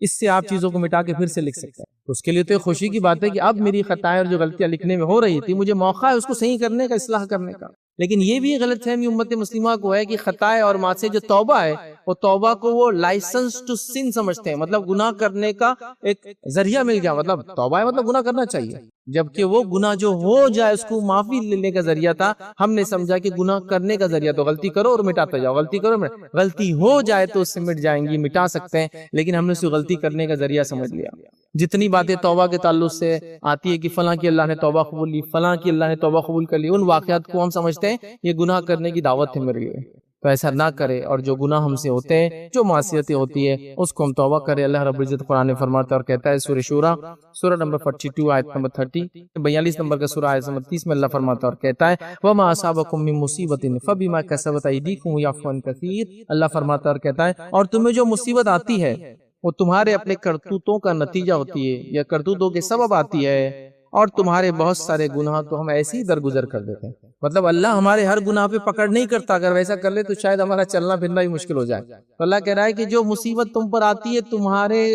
اس سے آپ چیزوں کو مٹا کے پھر سے لکھ سکتے ہیں. تو اس کے لیے تو ایک خوشی کی بات ہے کہ اب میری خطائیں اور جو غلطیاں لکھنے میں ہو رہی تھی مجھے موقع ہے اس کو صحیح کرنے کا، اصلاح کرنے کا. لیکن یہ بھی غلط فہمی امت مسلمہ کو ہے کہ خطائیں اور معاصی جو توبہ ہے، وہ توبہ کو وہ لائسنس ٹو سن سمجھتے ہیں، مطلب گناہ کرنے کا ایک ذریعہ مل گیا، مطلب توبہ ہے مطلب گناہ کرنا چاہیے، جبکہ وہ گناہ جو ہو جائے اس کو معافی لینے کا ذریعہ تھا. ہم نے سمجھا کہ گناہ کرنے کا ذریعہ تو غلطی کرو اور مٹاتے جاؤ، غلطی کرو، غلطی ہو جائے تو اس سے مٹ جائیں گی، مٹا سکتے ہیں، لیکن ہم نے اسے غلطی کرنے کا ذریعہ سمجھ لیا. جتنی باتیں توبہ کے تعلق سے آتی ہے کہ فلاں کی اللہ نے توبہ قبول لی، فلاں کی اللہ نے توبہ قبول کر لی، ان واقعات کو ہم سمجھتے ہیں یہ گناہ کرنے کی دعوت ہے میرے لیے. تو ایسا نہ کرے، اور جو گناہ ہم سے ہوتے ہیں، جو معصیتیں ہوتی ہے، اس کو ہم توبہ کرے. اللہ رب العزت قرآن میں فرماتا ہے اور کہتا ہے سورہ شورى سورہ نمبر 42 آیت نمبر 30، 42 نمبر کا سورہ آیت نمبر 30 میں اللہ فرماتا ہے اور کہتا ہے وَمَا أَصَابَكُم مِّن مُّصِيبَةٍ فَبِمَا كَسَبَتْ أَيْدِيكُمْ وَيَعْفُو عَن كَثِيرٍ. اللہ فرماتا ہے اور کہتا ہے اور تمہیں جو مصیبت آتی ہے وہ تمہارے اپنے کرتوتوں کا نتیجہ ہوتی ہے، یا کرتوتوں کے سبب آتی ہے، اور تمہارے بہت سارے گناہ تو ہم ایسے ہی درگزر کر دیتے ہیں. مطلب اللہ ہمارے ہر گناہ پہ پکڑ نہیں کرتا، اگر ویسا کر لے تو شاید ہمارا چلنا پھرنا بھی مشکل ہو جائے. تو اللہ کہہ رہا ہے کہ جو مصیبت تم پر آتی ہے تمہارے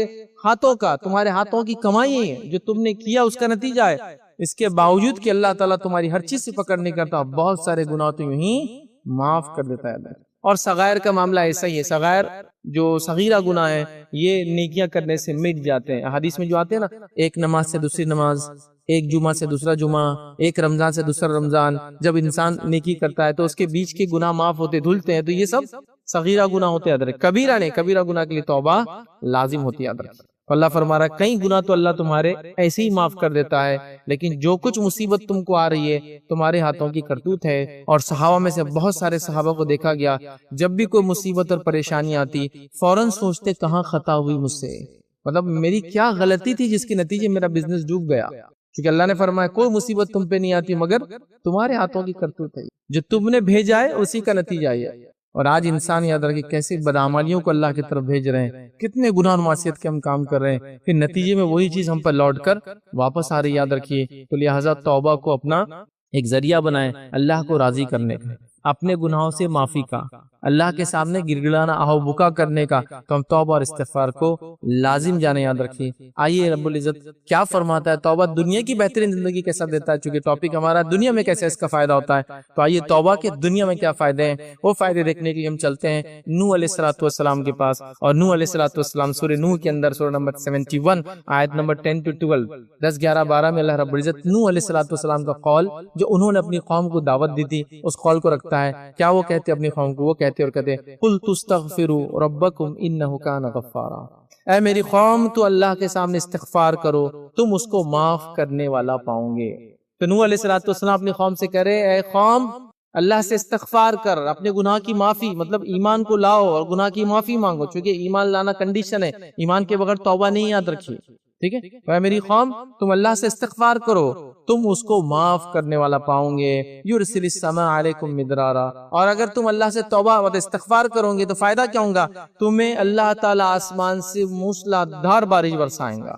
ہاتھوں کا، تمہارے ہاتھوں کی کمائی ہے، جو تم نے کیا اس کا نتیجہ ہے. اس کے باوجود کہ اللہ تعالیٰ تمہاری ہر چیز سے پکڑ نہیں کرتا، بہت سارے گناہ تو یوں ہی معاف کر دیتا ہے. اور صغائر کا معاملہ ایسا ہی ہے. صغائر جو صغیرہ گناہ ہے یہ نیکیاں کرنے سے مٹ جاتے ہیں. حدیث میں جو آتے ہیں نا، ایک نماز سے دوسری نماز، ایک جمعہ سے دوسرا جمعہ، ایک رمضان سے دوسرا رمضان، جب انسان نیکی کرتا ہے تو اس کے بیچ کے گناہ معاف ہوتے دھلتے ہیں. تو یہ سب صغیرہ گناہ ہوتے ہیں. کبیرہ نہیں، کبیرہ گناہ کے لیے توبہ لازم ہوتی ہے. اللہ فرما رہا ہے کئی گناہ تو اللہ تمہارے ایسے ہی معاف کر دیتا ہے، لیکن جو کچھ مصیبت تم کو آ رہی ہے تمہارے ہاتھوں کی کرتوت ہے. اور صحابہ میں سے بہت سارے صحابہ کو دیکھا گیا جب بھی کوئی مصیبت اور پریشانی آتی فوراً سوچتے کہاں خطا ہوئی مجھ سے، مطلب میری کیا غلطی تھی جس کے نتیجے میرا بزنس ڈوب گیا. کیونکہ اللہ نے فرمایا کوئی مصیبت تم پہ نہیں آتی مگر تمہارے ہاتھوں کی کرتوت ہے، جو تم نے بھیجا ہے اسی کا نتیجہ ہے. اور آج انسان یاد رکھے کیسے بدعمالیوں کو اللہ کی طرف بھیج رہے ہیں، کتنے گناہ اور معصیت کے ہم کام کر رہے ہیں، پھر نتیجے میں وہی چیز ہم پر لوٹ کر واپس آ رہی. یاد رکھیے تو لہٰذا توبہ کو اپنا ایک ذریعہ بنائیں اللہ کو راضی کرنے کا، اپنے گناہوں سے معافی کا، اللہ کے سامنے گڑگڑانا آہو بکا کرنے کا. تو ہم توبہ اور استغفار کو لازم جانے. یاد رکھیے آئیے رب العزت کیا فرماتا ہے، توبہ دنیا کی بہترین زندگی کیسا دیتا ہے. چونکہ ٹاپک ہمارا دنیا میں کیسے اس کا فائدہ ہوتا ہے، تو آئیے توبہ کے دنیا میں کیا فائدے ہیں وہ فائدے دیکھنے کے لیے ہم چلتے ہیں نوح علیہ الصلوۃ والسلام کے پاس. اور نوح علیہ الصلوۃ والسلام سورہ نوح کے اندر سورہ نمبر 71 آیت نمبر 10 to 12 10 11 12 میں اللہ رب العزت نوح علیہ الصلوۃ والسلام کا قول جو انہوں نے اپنی قوم کو دعوت دی تھی اس قول کو رکھتا ہے. کیا وہ کہتے اپنی قوم کو، وہ کہتے اور کہتے قُلْتُ اسْتَغْفِرُوا رَبَّكُمْ إِنَّهُ كَانَ غَفَّارًا. اے میری قوم تو اللہ کے سامنے استغفار کرو، تم اس کو معاف کرنے والا پاؤں گے. تو نوح علیہ الصلوۃ والسلام اپنی قوم سے کہہ رہے اے قوم اللہ سے استغفار کر، اپنے گناہ کی معافی، مطلب ایمان کو لاؤ اور گناہ کی معافی مانگو. چونکہ ایمان لانا کنڈیشن ہے، ایمان کے بغیر توبہ نہیں. یاد رکھیے ٹھیک ہے. اے میری قوم تم اللہ سے استغفار کرو، تم اس کو معاف کرنے والا پاؤں گے. یرسل السماء علیکم مدرارا. اور اگر تم اللہ سے توبہ و استغفار کرو گے تو فائدہ کیا ہوگا، تمہیں اللہ تعالیٰ آسمان سے موسلادھار بارش برسائیں گا.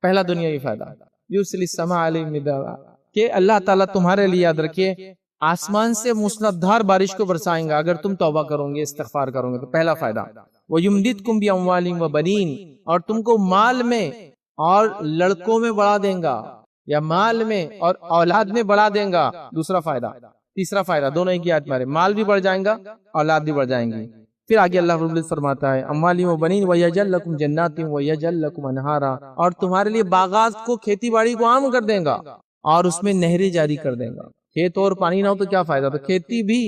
پہلا دنیاوی فائدہ یرسل السماء علیکم مدرارا کہ اللہ تعالیٰ تمہارے لیے یاد رکھیے آسمان سے موسلادھار بارش کو برسائیں گا اگر تم توبہ کرو گے استغفار کرو گے. تو پہلا فائدہ وَيُمْدِدْكُمْ بِأَمْوَالٍ وَبَنِينَ. اور تم کو مال میں اور لڑکوں میں بڑھا دیں گا، یا مال میں اور اولاد میں بڑھا دیں گا. دوسرا فائدہ تیسرا فائدہ دونوں ایک ہی آیت میں آ رہے، مال بھی بڑھ جائیں گا، اولاد بھی بڑھ جائیں گی۔ پھر آگے اللہ رب العزت فرماتا ہے اموالی و بنین ویجعل لکم جنات ویجعل لکم انہارا، اور تمہارے لیے باغات کو، کھیتی باڑی کو عام کر دیں گا اور اس میں نہریں جاری کر دیں گا۔ کھیت اور پانی نہ ہو تو کیا فائدہ، تو کھیتی بھی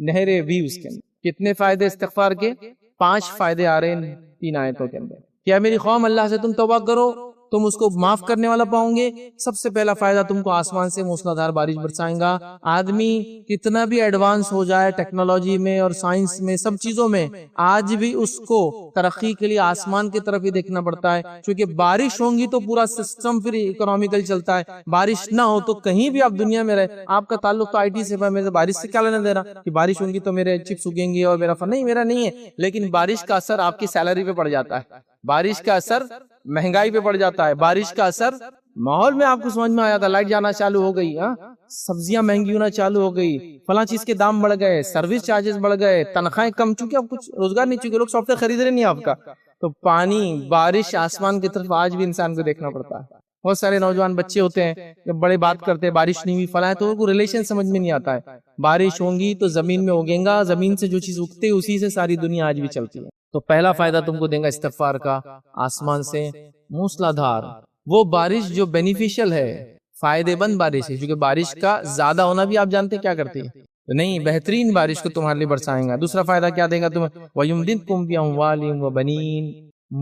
نہریں بھی اس کے اندر۔ کتنے فائدے استغفار کے؟ 5 فائدے آ رہے ہیں 3 آیتوں کے اندر۔ کیا میری قوم اللہ سے تم توبہ کرو تم اس کو معاف کرنے والا پاؤں گے۔ سب سے پہلا فائدہ تم کو آسمان سے موسلادھار بارش برسائیں گا۔ آدمی کتنا بھی ایڈوانس ہو جائے ٹیکنالوجی میں اور سائنس میں، سب چیزوں میں، آج بھی اس کو ترقی کے لیے آسمان کی طرف ہی دیکھنا پڑتا ہے، کیونکہ بارش ہوں تو پورا سسٹم پھر اکنامیکل چلتا ہے۔ بارش نہ ہو تو کہیں بھی آپ دنیا میں رہے، آپ کا تعلق تو IT سے، میرے بارش سے کیا لینا دینا کہ بارش ہوں گی تو میرے چپس اگیں گے اور میرا نہیں ہے۔ لیکن بارش کا اثر آپ کی سیلری پہ پڑ جاتا ہے، بارش کا اثر مہنگائی پہ پڑ جاتا ہے، بارش کا اثر ماحول میں آپ کو سمجھ میں آیا تھا، لائٹ جانا چالو ہو گئی، سبزیاں مہنگی ہونا چالو ہو گئی، فلاں چیز کے دام بڑھ گئے، سروس چارجز بڑھ گئے، تنخواہیں کم، چونکہ اب کچھ روزگار نہیں، چونکہ لوگ سافٹ ویئر خرید رہے نہیں آپ کا، تو پانی، بارش، آسمان کی طرف آج بھی انسان کو دیکھنا پڑتا ہے۔ بہت سارے نوجوان بچے ہوتے ہیں جب بڑے بات کرتے ہیں بارش نہیں ہوئی فلاں، تو ان کو ریلیشن سمجھ میں نہیں آتا ہے۔ بارش ہوں گی تو زمین میں اگیں گا، زمین سے جو چیز اگتے اسی سے ساری دنیا آج بھی چلتی ہے۔ تو پہلا فائدہ تم کو دیں گا استغفار کا، آسمان سے موسلادھار، وہ بارش جو بینیفیشل ہے، فائدے مند بارش ہے، کیونکہ بارش کا زیادہ ہونا بھی آپ جانتے ہیں کیا کرتی ہے، تو نہیں، بہترین بارش کو تمہارے لیے برسائیں گا۔ دوسرا فائدہ کیا دیں گا تمہیں، وَيُمْدِدْكُمْ بِأَمْوَالٍ وَبَنِينَ،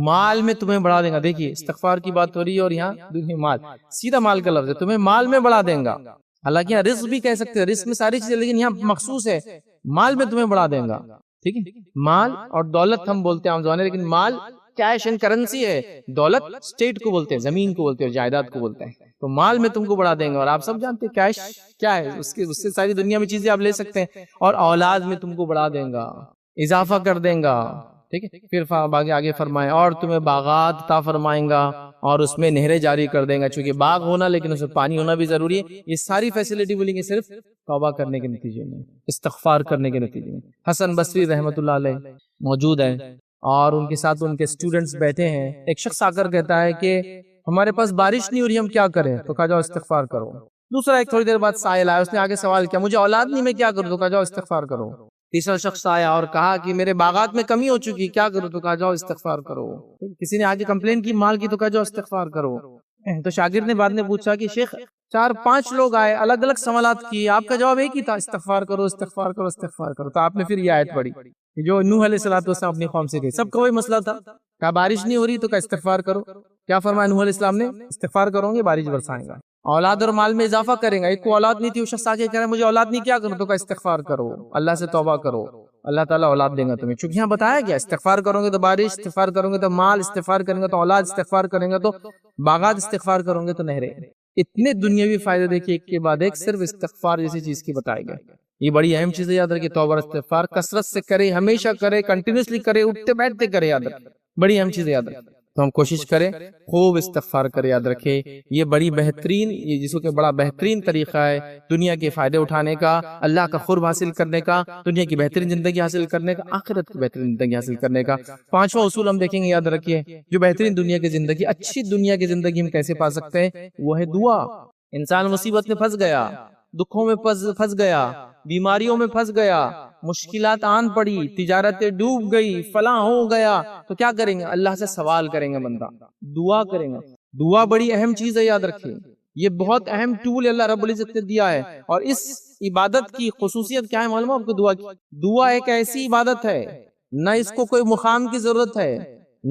مال میں تمہیں بڑھا دیں گا۔ دیکھیے استغفار کی بات ہو رہی ہے اور یہاں دنیا مال، سیدھا مال کا لفظ ہے، تمہیں مال میں بڑھا دیں گا۔ حالانکہ یہاں رزق بھی کہہ سکتے ہیں، رزق میں ساری چیزیں، لیکن یہاں مخصوص ہے مال میں تمہیں بڑھا دیں گا، ٹھیک ہے۔ مال اور دولت ہم بولتے ہیں عام زبان میں، لیکن مال کیش اینڈ کرنسی ہے، دولت اسٹیٹ کو بولتے ہیں، زمین کو بولتے ہیں اور جائیداد کو بولتے ہیں، تو مال میں تم کو بڑھا دیں گا۔ اور آپ سب جانتے ہیں کیش کیا ہے، اس سے ساری دنیا میں چیزیں آپ لے سکتے ہیں، اور اولاد میں تم کو بڑھا دیں گا، اضافہ کر دیں گا، ٹھیک ہے۔ پھر آگے فرمائیں اور تمہیں باغات عطا فرمائیں گا اور اس میں نہریں جاری کر دیں گا، چونکہ باغ ہونا لیکن اس میں پانی ہونا بھی ضروری ہے۔ یہ ساری فیسلٹی بولیں گے صرف توبہ کرنے کے نتیجے میں، استغفار کرنے کے نتیجے میں۔ حسن بصری رحمۃ اللہ علیہ موجود ہے اور ان کے ساتھ ان کے اسٹوڈنٹس بیٹھے ہیں، ایک شخص آ کر کہتا ہے کہ ہمارے پاس بارش نہیں ہو رہی، ہم کیا کریں؟ تو کہا جاؤ استغفار کرو۔ دوسرا ایک تھوڑی دیر بعد سائل آیا، اس نے آگے سوال کیا مجھے اولاد نہیں، میں کیا کروں؟ تو کہا جاؤ استغفار کرو۔ تیسرا شخص آیا اور کہا کہ میرے باغات میں کمی ہو چکی، کیا کروں؟ تو کہا جاؤ استغفار کرو۔ کسی نے آگے کمپلین کی مال کی، تو کہا جاؤ استغفار کرو۔ تو شاگرد نے بعد میں پوچھا کہ شیخ 4-5 لوگ آئے، الگ الگ سوالات کیے، آپ کا جواب ایک ہی تھا، استغفار کرو استغفار کرو استغفار کرو۔ تو آپ نے پھر یہ آیت پڑھی جو نوح علیہ السلام اپنی قوم سے گئے، سب کا وہی مسئلہ تھا، کہا بارش نہیں ہو رہی تو کہا استغفار کرو۔ کیا فرمایا نوح علیہ السلام نے؟ استغفار کرو گے بارش برسائیں گا، اولاد اور مال میں اضافہ کریں گا۔ ایک کو اولاد نہیں تھی، وہ شخص آگے کہہ رہا ہے مجھے اولاد نہیں، کیا کروں؟ تو کہا استغفار کرو، اللہ سے توبہ کرو، اللہ تعالیٰ اولاد دیں گا تمہیں، چونکہ یہاں بتایا گیا استغفار کرو گے تو بارش، استغفار کرو گے تو مال، استغفار کریں گے تو اولاد، استغفار کریں گے تو باغات، استغفار کرو گے تو نہریں۔ اتنے دنیاوی فائدے دیکھیے ایک کے بعد ایک، صرف استغفار جیسی چیز کی بتائے گئے۔ یہ بڑی اہم چیز ہے، یاد رکھیے، توبہ استغفار کثرت سے کرے، ہمیشہ کرے، کنٹینیوسلی کرے، اٹھتے بیٹھتے کرے، یاد رکھے، بڑی اہم چیز ہے، یاد رکھے۔ تو ہم کوشش کریں خوب استغفار کرے، یاد رکھے یہ بڑی بہترین، یہ جس کو بڑا بہترین طریقہ ہے دنیا کے فائدے اٹھانے کا، اللہ کا قرب حاصل کرنے کا، دنیا کی بہترین زندگی حاصل کرنے کا، آخرت کی بہترین زندگی حاصل کرنے کا۔ 5واں اصول ہم دیکھیں گے، یاد رکھیے، جو بہترین دنیا کی زندگی، اچھی دنیا کی زندگی ہم کیسے پا سکتے ہیں، وہ ہے دعا۔ انسان مصیبت میں پھنس گیا، دکھوں میں پھنس گیا، بیماریوں میں پھنس گیا، مشکلات آن پڑی، تجارتیں ڈوب گئی، فلاں ہو گیا، تو کیا کریں گے؟ اللہ سے سوال کریں گے، بندہ دعا کریں گے۔ دعا بڑی اہم چیز ہے، یاد رکھیے، یہ بہت اہم ٹول اللہ رب العزت نے دیا ہے۔ اور اس عبادت کی خصوصیت کیا ہے معلوم ہے آپ کو؟ دعا کی، دعا ایک ایسی عبادت ہے، نہ اس کو کوئی مقام کی ضرورت ہے،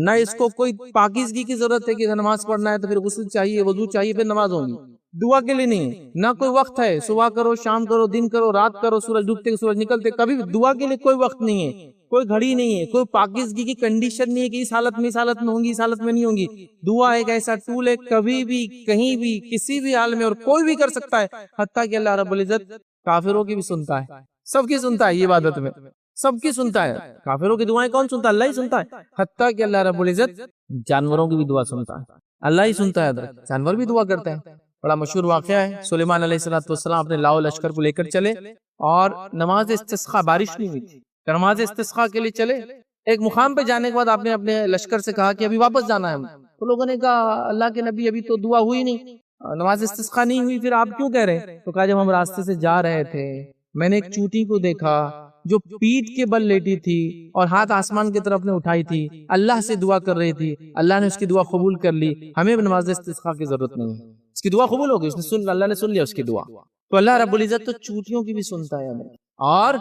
نہ اس کو کوئی پاکیزگی کی ضرورت ہے کہ نماز پڑھنا ہے تو پھر غسل چاہیے، وضو چاہیے، پھر نماز ہوگی۔ دعا کے لیے نہیں، نہ کوئی وقت ہے، صبح کرو، شام کرو، دن کرو، رات کرو، سورج ڈوبتے سورج نکلتے، کبھی بھی دعا کے لیے کوئی وقت نہیں ہے، کوئی گھڑی نہیں ہے، کوئی پاکیزگی کی کنڈیشن نہیں ہے کہ اس حالت میں ہوں گی، اس حالت میں نہیں ہوں گی۔ دعا ایک ایسا ٹول ہے، کبھی بھی، کہیں بھی، کسی بھی حال میں اور کوئی بھی کر سکتا ہے، حتیٰ کہ اللہ رب العزت کافروں کی بھی سنتا ہے، سب کی سنتا ہے، یہ عبادت میں سب کی سنتا ہے، کافروں کی دعائیں کون سنتا ہے؟ اللہ ہی سنتا ہے، حتیٰ کہ اللہ رب العزت جانوروں کی بھی دعا سنتا ہے، اللہ ہی سنتا ہے، جانور بھی دعا کرتے ہیں۔ بڑا مشہور واقعہ ہے، سلیمان علیہ السلام اپنے لاؤ لشکر کو لے کر چلے اور نماز استسقاء، بارش نہیں ہوئی تھی، نماز استسقاء کے لیے چلے، ایک مقام پہ جانے کے بعد آپ نے اپنے لشکر سے کہا کہ ابھی واپس جانا ہے، تو لوگوں نے کہا اللہ کے نبی ابھی تو دعا ہوئی نہیں، نماز استسقاء نہیں ہوئی، پھر آپ کیوں کہہ رہے ہیں؟ تو کہا جب ہم راستے سے جا رہے تھے میں نے ایک چوٹی کو دیکھا جو پیٹ کے بل لیٹی تھی اور ہاتھ آسمان کی طرف نے اٹھائی تھی، اللہ سے دعا کر رہی تھی، اللہ نے اس کی دعا قبول کر لی۔ ہمیں نماز استسقاء کی ضرورت نہیں ہے، اس کی دعا قبول ہوگی، اللہ نے سن لیا اس کی دعا۔ تو اللہ رب العزت تو چوٹیوں کی بھی سنتا ہے ہمیں، اور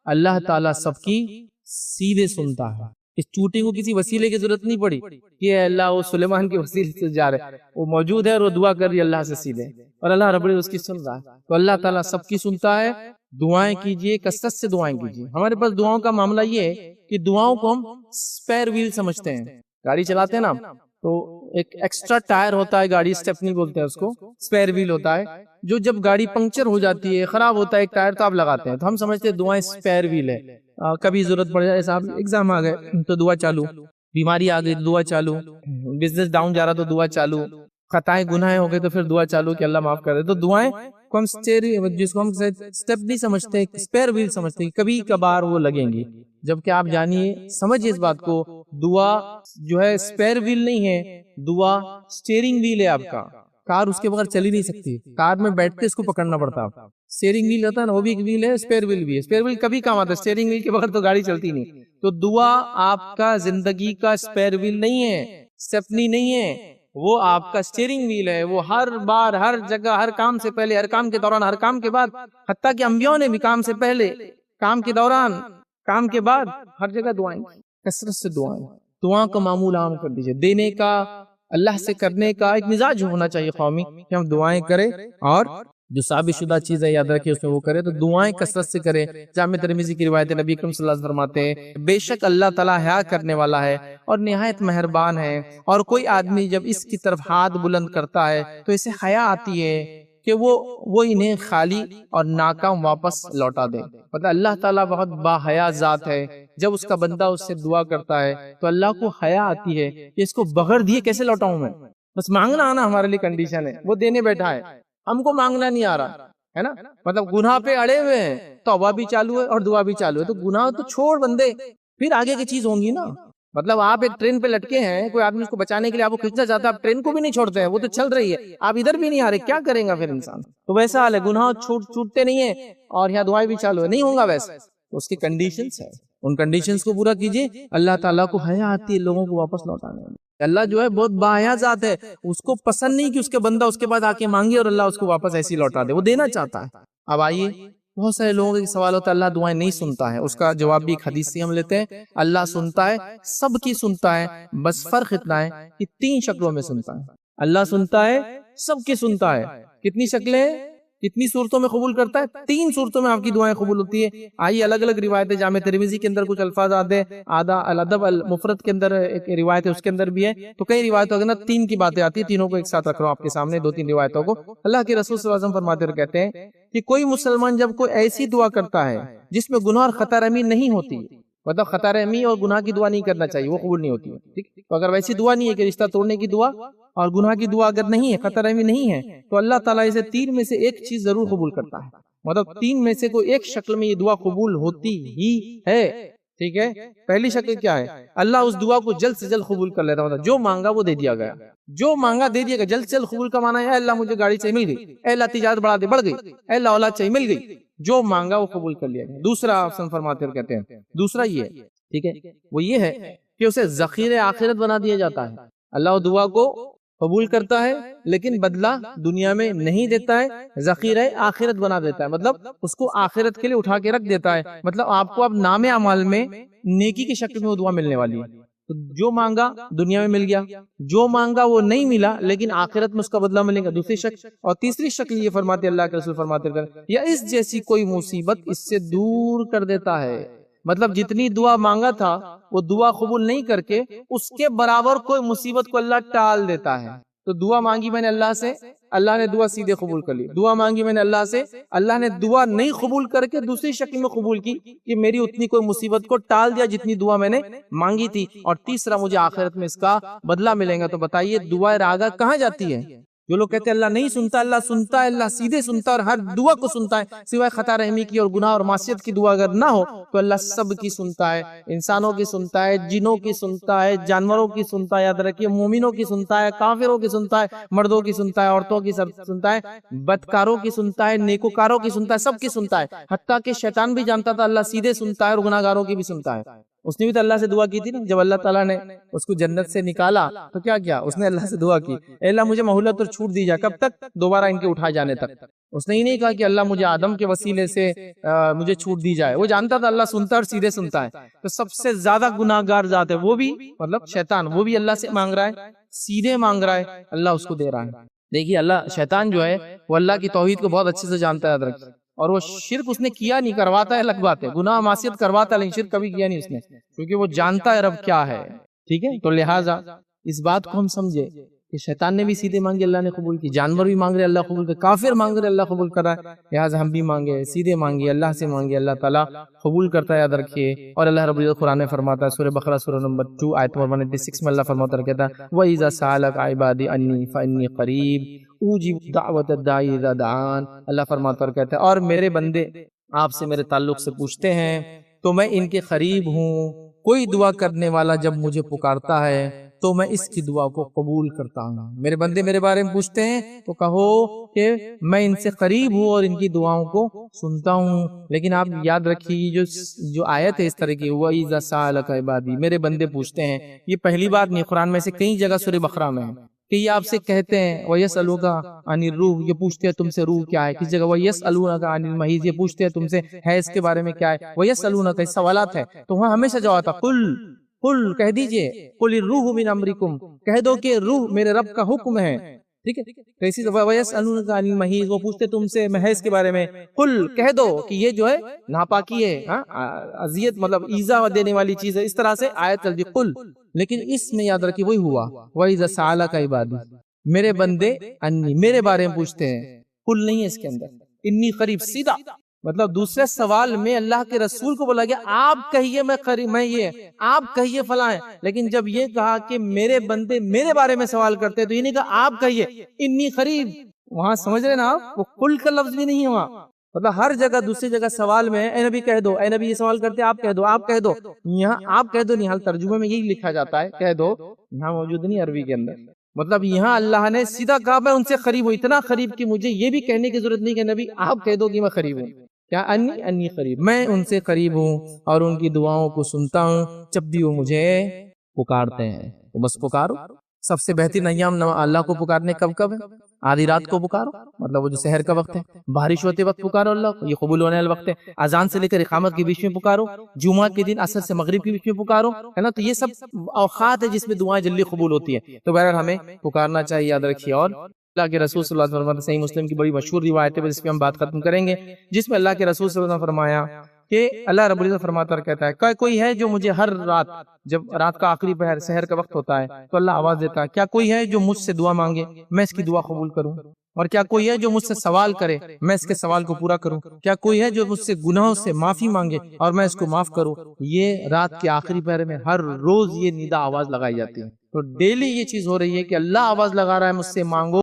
اللہ تعالیٰ سب کی سیدھے سنتا ہے۔ اس چوٹی کو کسی وسیلے کی ضرورت نہیں پڑی کہ اللہ وہ سلیمان کے وسیلے سے جا رہے، وہ موجود ہے اور وہ دعا کر رہی ہے اللہ سے سیدھے، اور اللہ رب العزت اس کی سن رہا ہے۔ تو اللہ تعالیٰ سب کی سنتا ہے۔ دعائیں کیجئے، کثرت سے دعائیں کیجئے۔ ہمارے پاس دعاؤں کا معاملہ یہ ہے کہ دعاؤں کو ہم اسپیئر ویل سمجھتے ہیں۔ گاڑی چلاتے ہیں نا تو ایک ایکسٹرا ٹائر ہوتا ہے، گاڑی اسٹیپنی بولتے ہیں اس کو، اسپیئر ویل ہوتا ہے، جو جب گاڑی پنکچر ہو جاتی ہے، خراب ہوتا ہے ایک ٹائر تو آپ لگاتے ہیں، تو ہم سمجھتے ہیں دعائیں اسپیئر ویل ہے۔ کبھی ضرورت پڑ جائے، صاحب ایگزام آ گئے تو دعا چالو، بیماری آ گئی دعا چالو، بزنس ڈاؤن جا رہا تو دعا چالو، خطائیں گناہیں ہو گئے تو پھر دعا چالو کہ اللہ معاف کر دے۔ تو دعائیں کو ہم جس کو ہم اسٹیپ نہیں سمجھتے، اسپیئر ویل سمجھتے ہیں، کبھی کبھار وہ لگیں گی۔ جبکہ آپ جانیے، سمجھیے اس بات کو، دعا جو ہے اسپیئر ویل نہیں ہے، دعا اسٹیئرنگ ویل ہے آپ کا۔ کار اس کے بغیر چل ہی نہیں سکتی، کار میں بیٹھ کے اس کو پکڑنا پڑتا ہے۔ اسٹیئرنگ ویل ہوتا ہے نا، وہ بھی ایک ویل ہے، اسپیئر ویل بھی ہے۔ اسپیئر ویل کبھی کام آتا ہے، اسٹیئرنگ ویل کے بغیر تو گاڑی چلتی نہیں۔ تو دعا آپ کا زندگی کا اسپیئر ویل نہیں ہے، اسٹیپنی نہیں ہے، وہ آپ کا اسٹیئرنگ ویل ہے۔ وہ ہر بار، ہر جگہ، ہر کام سے پہلے، ہر کام کے دوران، ہر کام کے بعد، حتیٰ کہ انبیاء نے بھی کام سے پہلے، کام کے دوران، کام کے بعد، ہر جگہ دعائیں، کثرت سے دعائیں۔ دعا کا معمول عام کر دیجئے، دینے کا، اللہ سے کرنے کا ایک مزاج ہونا چاہیے قومی کہ ہم دعائیں کریں، اور جو ثابت شدہ چیز ہے یاد رکھیں اس میں وہ کرے۔ تو دعائیں کثرت سے کریں۔ جامع ترمذی کی روایت ہے، نبی اکرم صلی اللہ علیہ وسلم فرماتے ہیں، بے شک اللہ تعالیٰ حیا کرنے والا ہے اور نہایت مہربان ہے، اور کوئی آدمی جب اس کی طرف ہاتھ بلند کرتا ہے تو اسے حیا آتی ہے کہ وہ انہیں خالی اور ناکام واپس لوٹا دے۔ مطلب اللہ تعالیٰ بہت باحیا ذات ہے، جب اس کا بندہ اس سے دعا کرتا ہے تو اللہ کو حیا آتی ہے کہ اس کو بغیر دیے کیسے لوٹاؤں میں۔ بس مانگنا آنا ہمارے لیے کنڈیشن ہے، وہ دینے بیٹھا ہے، ہم کو مانگنا نہیں آ رہا ہے نا۔ مطلب گناہ پہ اڑے ہوئے ہیں، توبہ بھی چالو ہے اور دعا بھی چالو ہے، تو گناہ تو چھوڑ بندے، پھر آگے کی چیز ہوں گی نا۔ مطلب آپ ایک ٹرین پہ لٹکے ہیں، کوئی آدمی اس کو بچانے کے لیے آپ کو کھینچنا چاہتا ہے، آپ ٹرین کو بھی نہیں چھوڑتے ہیں، وہ تو چل رہی ہے، آپ ادھر بھی نہیں آ رہے، کیا کریں گا پھر انسان؟ تو ویسا حال ہے، گناہ چھوٹتے نہیں ہیں اور یہاں دعائیں بھی چالو ہے، نہیں ہوں گا ویسا۔ تو اس کی کنڈیشنز ہیں، ان کنڈیشنز کو پورا کیجئے، اللہ تعالیٰ کو حیا آتی ہے لوگوں کو واپس لوٹانے میں۔ اللہ جو ہے بہت باحیا ذات ہے، اس کو پسند نہیں کہ اس کے بندہ اس کے بعد آ کے مانگے اور اللہ اس کو واپس ایسی لوٹا دے، وہ دینا چاہتا ہے۔ اب آئیے، بہت سارے لوگوں کے سوال ہوتا ہے اللہ دعائیں نہیں سنتا ہے، اس کا جواب بھی ایک حدیث سے ہم لیتے ہیں، اللہ سنتا ہے، سب کی سنتا ہے، بس فرق اتنا ہے کہ 3 شکلوں میں سنتا ہے۔ اللہ سنتا ہے، سب کی سنتا ہے، کتنی شکلیں، کتنی صورتوں میں قبول کرتا ہے؟ 3 صورتوں میں آپ کی دعائیں قبول ہوتی ہے۔ آئیے الگ الگ روایتیں، جامع ترمذی کے اندر کچھ الفاظ آتے ہیں، آدھا الادب المفرد کے اندر ایک روایت ہے اس کے اندر بھی ہے، تو کئی روایتوں کے اندر 3 کی باتیں آتی ہیں، تینوں کو ایک ساتھ رکھ رہا ہوں آپ کے سامنے، 2-3 روایتوں کو۔ اللہ کے رسول صلی اللہ علیہ وسلم فرماتے اور کہتے ہیں کہ کوئی مسلمان جب کوئی ایسی دعا کرتا ہے جس میں گناہ اور خطا رحمی نہیں ہوتی، مطلب خطا رحمی اور گناہ کی دعا نہیں کرنا چاہیے، وہ قبول نہیں ہوتی ہے، ٹھیک؟ تو اگر ویسی دعا نہیں ہے کہ رشتہ توڑنے کی دعا اور گناہ کی دعا اگر نہیں ہے، خطا رحمی نہیں ہے، تو اللہ تعالیٰ اسے 3 میں سے ایک چیز ضرور قبول کرتا ہے۔ مطلب 3 میں سے کوئی ایک شکل میں یہ دعا قبول ہوتی ہی ہے، ٹھیک ہے؟ پہلی شکل کیا ہے؟ اللہ اس دعا کو جلد سے جلد قبول کر لیتا ہے، مطلب جو مانگا وہ دے دیا گیا، جو مانگا دے دیا گیا۔ جلد سے جلد قبول کا معنی ہے اے اللہ مجھے گاڑی چاہیے، مل گئی، اے اللہ تجارت بڑھا دے، بڑھ گئی، اے اللہ اولاد چاہیے، مل گئی، جو مانگا وہ قبول کر لیا گیا۔ دوسرا آپشن فرماتے اور کہتے ہیں، دوسرا یہ ہے، ٹھیک ہے، وہ یہ ہے کہ اسے ذخیرہ آخرت بنا دیا جاتا ہے۔ اللہ دعا کو قبول کرتا ہے لیکن بدلہ دنیا میں نہیں دیتا ہے، ذخیرہ آخرت بنا دیتا ہے، مطلب اس کو آخرت کے لیے اٹھا کے رکھ دیتا ہے۔ مطلب آپ کو اب نام اعمال میں نیکی کی شکل میں وہ دعا ملنے والی ہے، تو جو مانگا دنیا میں مل گیا، جو مانگا وہ نہیں ملا لیکن آخرت میں اس کا بدلہ ملے گا، دوسری شکل۔ اور تیسری شکل یہ فرماتے اللہ کے رسول فرماتے یا اس جیسی کوئی مصیبت اس سے دور کر دیتا ہے، مطلب جتنی دعا مانگا تھا وہ دعا قبول نہیں کر کے اس کے برابر کوئی مصیبت کو اللہ ٹال دیتا ہے۔ تو دعا مانگی میں نے اللہ سے، اللہ نے دعا سیدھے قبول کر لی، دعا مانگی میں نے اللہ سے، اللہ نے دعا نہیں قبول کر کے دوسری شکل میں قبول کی کہ میری اتنی کوئی مصیبت کو ٹال دیا جتنی دعا میں نے مانگی تھی، اور تیسرا مجھے آخرت میں اس کا بدلہ ملے گا۔ تو بتائیے دعا راگا کہاں جاتی ہے؟ جو لوگ کہتے ہیں اللہ نہیں سنتا، اللہ سنتا ہے، اللہ سیدھے سنتا ہے اور ہر دعا کو سنتا ہے سوائے خطا رحمی کی اور گناہ اور معصیت کی دعا اگر نہ ہو تو اللہ سب کی سنتا ہے، انسانوں کی سنتا ہے، جنوں کی سنتا ہے، جانوروں کی سنتا ہے، یاد رکھیے مومنوں کی سنتا ہے، کافروں کی سنتا ہے، مردوں کی سنتا ہے، عورتوں کی سنتا ہے، بدکاروں کی سنتا ہے، نیکوکاروں کی سنتا ہے، سب کی سنتا ہے، حتیٰ کہ شیطان بھی جانتا تھا اللہ سیدھے سنتا ہے اور گناہ گاروں کی بھی سنتا ہے۔ اس نے بھی تو اللہ سے دعا کی تھی نا، جب اللہ تعالیٰ نے اس کو جنت سے نکالا تو کیا کیا؟ اس نے اللہ سے دعا کی، اے اللہ مجھے مہلت اور چھوٹ دی جائے، کب تک؟ دوبارہ ان کے اٹھائے جانے تک۔ اس نے ہی نہیں کہا کہ اللہ مجھے آدم کے وسیلے سے مجھے چھوٹ دی جائے، وہ جانتا تھا اللہ سنتا ہے اور سیدھے سنتا ہے۔ تو سب سے زیادہ گناہ گار ذات ہے وہ بھی، مطلب شیطان، وہ بھی اللہ سے مانگ رہا ہے، سیدھے مانگ رہا ہے، اللہ اس کو دے رہا ہے۔ دیکھیے اللہ، شیطان جو ہے وہ اللہ کی توحید کو بہت اچھے سے جانتا ہے، یاد رکھیے، اور وہ شرک اس نے کیا نہیں، کرواتا ہے الگ بات ہے، گناہ معصیت کرواتا ہے لیکن شرک کبھی کیا نہیں اس نے، کیونکہ وہ جانتا ہے رب کیا ہے، ٹھیک ہے؟ تو لہٰذا اس بات کو ہم سمجھے کہ شیطان نے بھی سیدھے مانگے، اللہ نے قبول کی، جانور بھی مانگ رہے اللہ قبول کر، کافر مانگ رہے اللہ قبول کر رہا ہے، لہٰذا ہم بھی مانگے، سیدھے مانگے، اللہ سے مانگے، اللہ تعالیٰ قبول کرتا ہے، یاد رکھیے۔ اور اللہ رب العزت قرآن میں فرماتا ہے، سورہ بقرہ سورہ نمبر 2 آیت نمبر 186 میں اللہ فرماتا ہے، کہتا ہے وَإِذَا سَأَلَكَ عِبَادِي عَنِّي فَإِنِّي قَرِيبٌ اُوجِبُ دَعْوَةَ الدَّاعِ إِذَا دَعَانِ، اللہ فرماتا ہے، کہتا ہے اور میرے بندے آپ سے میرے تعلق سے پوچھتے ہیں تو میں ان کے قریب ہوں، کوئی دعا کرنے والا جب مجھے پکارتا ہے تو میں اس کی دعا کو قبول کرتا ہوں۔ میرے بندے میرے بارے میں پوچھتے ہیں تو کہو کہ میں ان سے قریب ہوں اور ان کی دعاؤں کو سنتا ہوں۔ لیکن آپ یاد رکھیے جو آیت ہے اس طرح کی، وَإِذَا سَأَلَكَ عِبَادِي، میرے بندے پوچھتے ہیں، یہ پہلی بات نہیں، قرآن میں سے کئی جگہ سورہ بقرہ میں ہے کہ یہ آپ سے کہتے ہیں، وَيَسْأَلُونَكَ عَنِ الرُّوحِ، یہ پوچھتے ہیں تم سے روح کیا ہے، کس جگہ وَيَسْأَلُونَكَ عَنِ الْمَحِيضِ، یہ پوچھتے ہیں تم سے حیض کے بارے میں کیا ہے، وَيَسْأَلُونَكَ، سوالات ہے تو وہاں ہمیشہ جواب تھا قل کہہ دیجئے، قل الروح من امرکم، کہہ دو کہ روح میرے رب کا حکم ہے، ٹھیک ہے؟ تو اسی طرح وَيَسْأَلُونَكَ عَنِ الْمَحِيضِ، وہ پوچھتے تم سے محیض کے بارے میں، قل کہہ دو کہ یہ جو ہے ناپاکی ہے، اذیت مطلب ایذا دینے والی چیز ہے، اس طرح سے آیت چل دی قل۔ لیکن اس میں یاد رکھیے وہی ہوا، وَإِذَا سَأَلَكَ عِبَادِي، میرے بندے انی میرے بارے میں پوچھتے ہیں، قل نہیں ہے اس کے اندر، انی قریب، سیدھا مطلب دوسرے سوال میں اللہ کے رسول کو بولا گیا آپ کہیے میں قریب، میں یہ، آپ کہیے فلاں ہے، لیکن جب یہ کہا کہ میرے بندے میرے بارے میں سوال کرتے ہیں تو یہ نہیں کہا آپ کہیے انی قریب، وہاں سمجھ رہے نا آپ، وہ قل کا لفظ بھی نہیں ہے وہاں، مطلب ہر جگہ دوسری جگہ سوال میں اے نبی کہہ دو، اے نبی یہ سوال کرتے آپ کہہ دو، آپ کہہ دو، یہاں آپ کہہ دو نہیں، حال ترجمے میں یہی لکھا جاتا ہے کہہ دو، یہاں موجود نہیں عربی کے اندر، مطلب یہاں اللہ نے سیدھا کہا میں ان سے قریب ہوں، اتنا قریب کہ مجھے یہ بھی کہنے کی ضرورت نہیں کہ نبی آپ کہہ دو کہ میں قریب ہوں، کیا انی قریب، میں ان سے قریب ہوں اور ان کی دعاؤں کو سنتا ہوں جب بھی وہ مجھے پکارتے ہیں، تو بس پکارو۔ سب سے بہترین ایام اللہ کو پکارنے کب ہے؟ آدھی رات کو پکارو، مطلب وہ جو سحر کا وقت ہے، بارش ہوتے وقت پکارو اللہ کو، یہ قبول ہونے والا وقت ہے، اذان سے لے کر اقامت کے بیچ میں پکارو، جمعہ کے دن عصر سے مغرب کے بیچ میں پکارو، ہے نا، تو یہ سب اوقات ہے جس میں دعائیں جلدی قبول ہوتی ہیں، تو بہرحال ہمیں پکارنا چاہیے، یاد رکھیے۔ اور اللہ کے رسول صلی اللہ علیہ وسلم، صحیح مسلم کی بڑی مشہور روایت ہے جس پہ ہم بات ختم کریں گے، جس میں اللہ کے رسول صلی اللہ علیہ وسلم فرمایا کہ اللہ رب العزت فرماتا اور کہتا ہے کوئی ہے جو مجھے ہر رات، جب رات کا آخری پہر سحر کا وقت ہوتا ہے تو اللہ آواز دیتا ہے، کیا کوئی ہے جو مجھ سے دعا مانگے میں اس کی دعا قبول کروں، اور کیا کوئی ہے جو مجھ سے سوال کرے میں اس کے سوال کو پورا کروں، کیا کوئی ہے جو مجھ سے گناہوں سے معافی مانگے اور میں اس کو معاف کروں۔ یہ رات کے آخری پہر میں ہر روز یہ ندا آواز لگائی جاتی ہے، تو ڈیلی یہ چیز ہو رہی ہے کہ اللہ آواز لگا رہا ہے مجھ سے مانگو